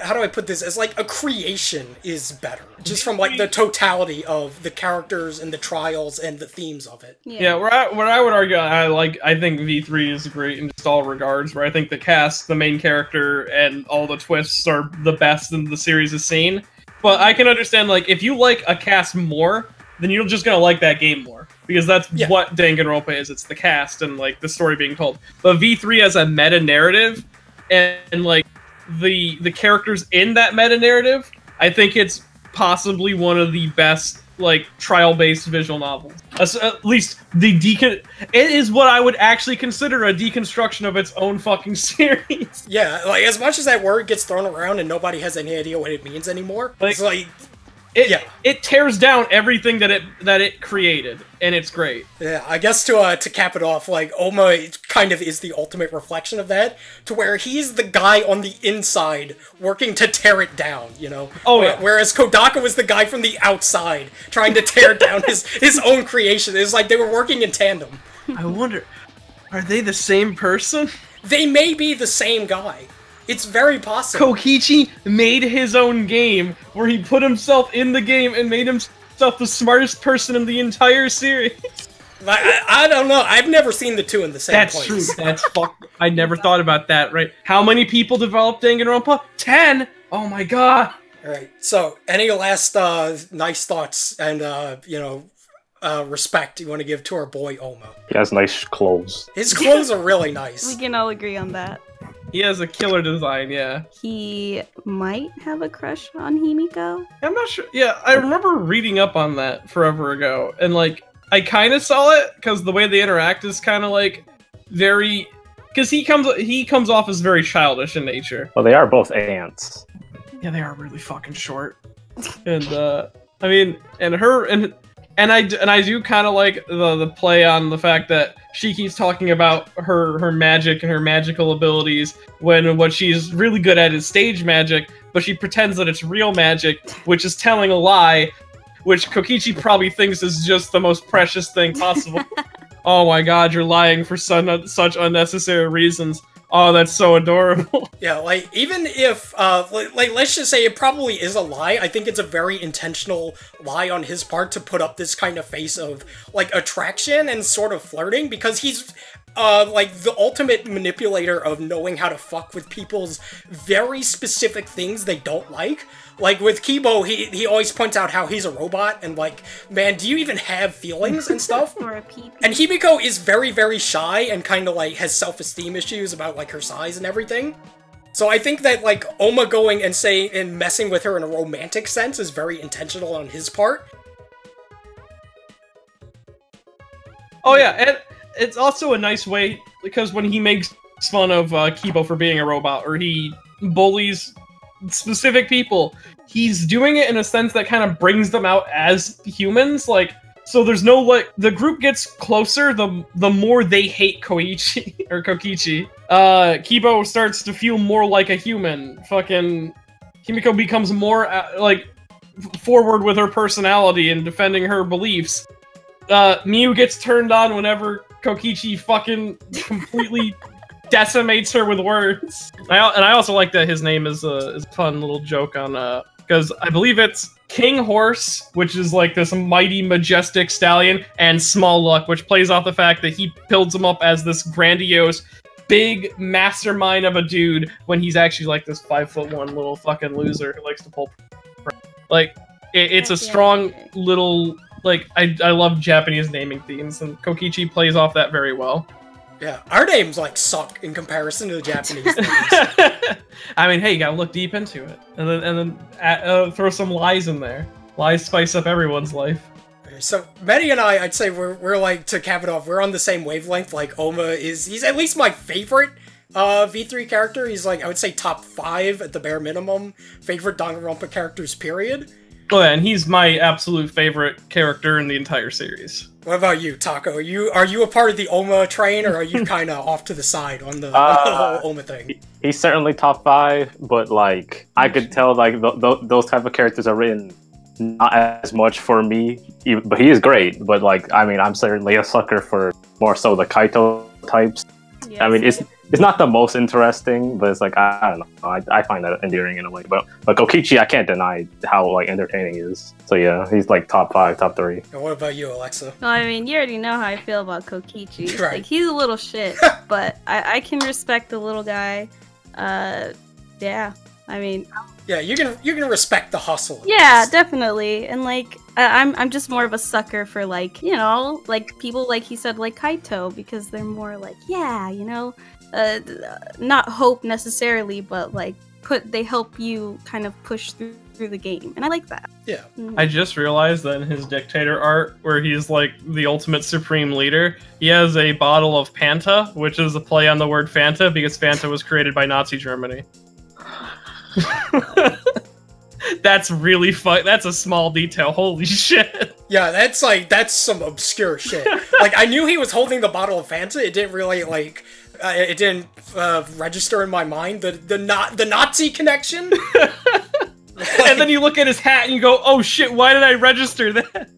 how do I put this? As, like, a creation is better. Just from, like, the totality of the characters and the trials and the themes of it. Yeah, where I would argue, I think V3 is great in just all regards, where I think the cast, the main character, and all the twists are the best in the series has seen. But I can understand, like, if you like a cast more, then you're just gonna like that game more. Because that's what Danganronpa is. It's the cast and, like, the story being told. But V3 has a meta-narrative, and like, the characters in that meta-narrative, I think it's possibly one of the best, like, trial-based visual novels. At least, it is what I would actually consider a deconstruction of its own fucking series. Yeah, like, as much as that word gets thrown around and nobody has any idea what it means anymore, like, it's like... It tears down everything that it created, and it's great. Yeah, I guess to cap it off, like, Oma kind of is the ultimate reflection of that, to where he's the guy on the inside working to tear it down, you know? Oh, yeah. Whereas Kodaka was the guy from the outside trying to tear down his own creation. It was like they were working in tandem. I wonder, are they the same person? They may be the same guy. It's very possible. Kokichi made his own game, where he put himself in the game and made himself the smartest person in the entire series. I don't know. I've never seen the two in the same place. That's true. That's I never thought about that, right? How many people developed Danganronpa? 10! Oh my god! Alright, so, any last nice thoughts and, you know, respect you want to give to our boy Oma? He has nice clothes. His clothes are really nice. We can all agree on that. He has a killer design, yeah. He might have a crush on Himiko. I'm not sure. Yeah, I remember reading up on that forever ago, and like, I kind of saw it because the way they interact is kind of like very, because he comes off as very childish in nature. Well, they are both ants. Yeah, they are really fucking short, and I mean, and I do kind of like the play on the fact that she keeps talking about her magic and her magical abilities when what she's really good at is stage magic, but she pretends that it's real magic, which is telling a lie, which Kokichi probably thinks is just the most precious thing possible. Oh my god, you're lying for such unnecessary reasons. Oh, that's so adorable. Yeah, like, even if, like, let's just say it probably is a lie, I think it's a very intentional lie on his part to put up this kind of face of, like, attraction and sort of flirting, because he's, like, the ultimate manipulator of knowing how to fuck with people's very specific things they don't like. Like, with Kibo, he always points out how he's a robot, and like, man, do you even have feelings and stuff? Or a peep. And Himiko is very, very shy and kind of like has self-esteem issues about like her size and everything. So I think that like Oma going and and messing with her in a romantic sense is very intentional on his part. Oh yeah, and it's also a nice way, because when he makes fun of Kibo for being a robot, or he bullies specific people, he's doing it in a sense that kind of brings them out as humans. Like, so there's no, like, the group gets closer the more they hate Koichi or Kokichi. Kibo starts to feel more like a human. Fucking Himiko becomes more like forward with her personality and defending her beliefs. Miu gets turned on whenever Kokichi fucking completely decimates her with words. And I also like that his name is a fun little joke on because I believe it's King Horse, which is like this mighty, majestic stallion, and Small Luck, which plays off the fact that he builds him up as this grandiose, big mastermind of a dude when he's actually like this 5'1" little fucking loser who likes to pull. Like, it's a strong little, like, I love Japanese naming themes, and Kokichi plays off that very well. Yeah, our names, like, suck in comparison to the Japanese names. I mean, hey, you gotta look deep into it. And then throw some lies in there. Lies spice up everyone's life. So, Meti and I'd say we're like, to cap it off, we're on the same wavelength. Like, Oma he's at least my favorite V3 character. He's like, I would say top 5 at the bare minimum. Favorite Danganronpa characters, period. Oh yeah, and he's my absolute favorite character in the entire series. What about you, Taco? Are you a part of the Oma train, or are you kind of off to the side on the whole Oma thing? He's certainly top 5, but like I could tell, like those type of characters are written not as much for me. But he is great. But like, I mean, I'm certainly a sucker for more so the Kaito types. Yes. I mean, it's not the most interesting, but it's like, I don't know. I find that endearing in a way. But Kokichi, I can't deny how like entertaining he is. So yeah, he's like top 5, top 3. And what about you, Alexa? Well, I mean, you already know how I feel about Kokichi. Right. Like, he's a little shit, but I can respect the little guy. Yeah. I mean, yeah, you can respect the hustle. Yeah, definitely. And like, I'm just more of a sucker for, like, you know, like people, like he said, like Kaito, because they're more like, yeah, you know, not hope necessarily, but like they help you kind of push through the game, and I like that. Yeah. Mm-hmm. I just realized that in his dictator art, where he's like the ultimate supreme leader, he has a bottle of Fanta, which is a play on the word Fanta because Fanta was created by Nazi Germany. That's really fun. That's a small detail. Holy shit. Yeah, that's some obscure shit. Like, I knew he was holding the bottle of Fanta. It didn't really, like, it didn't register in my mind the Nazi connection. And then you look at his hat and you go, oh shit, why did I register that?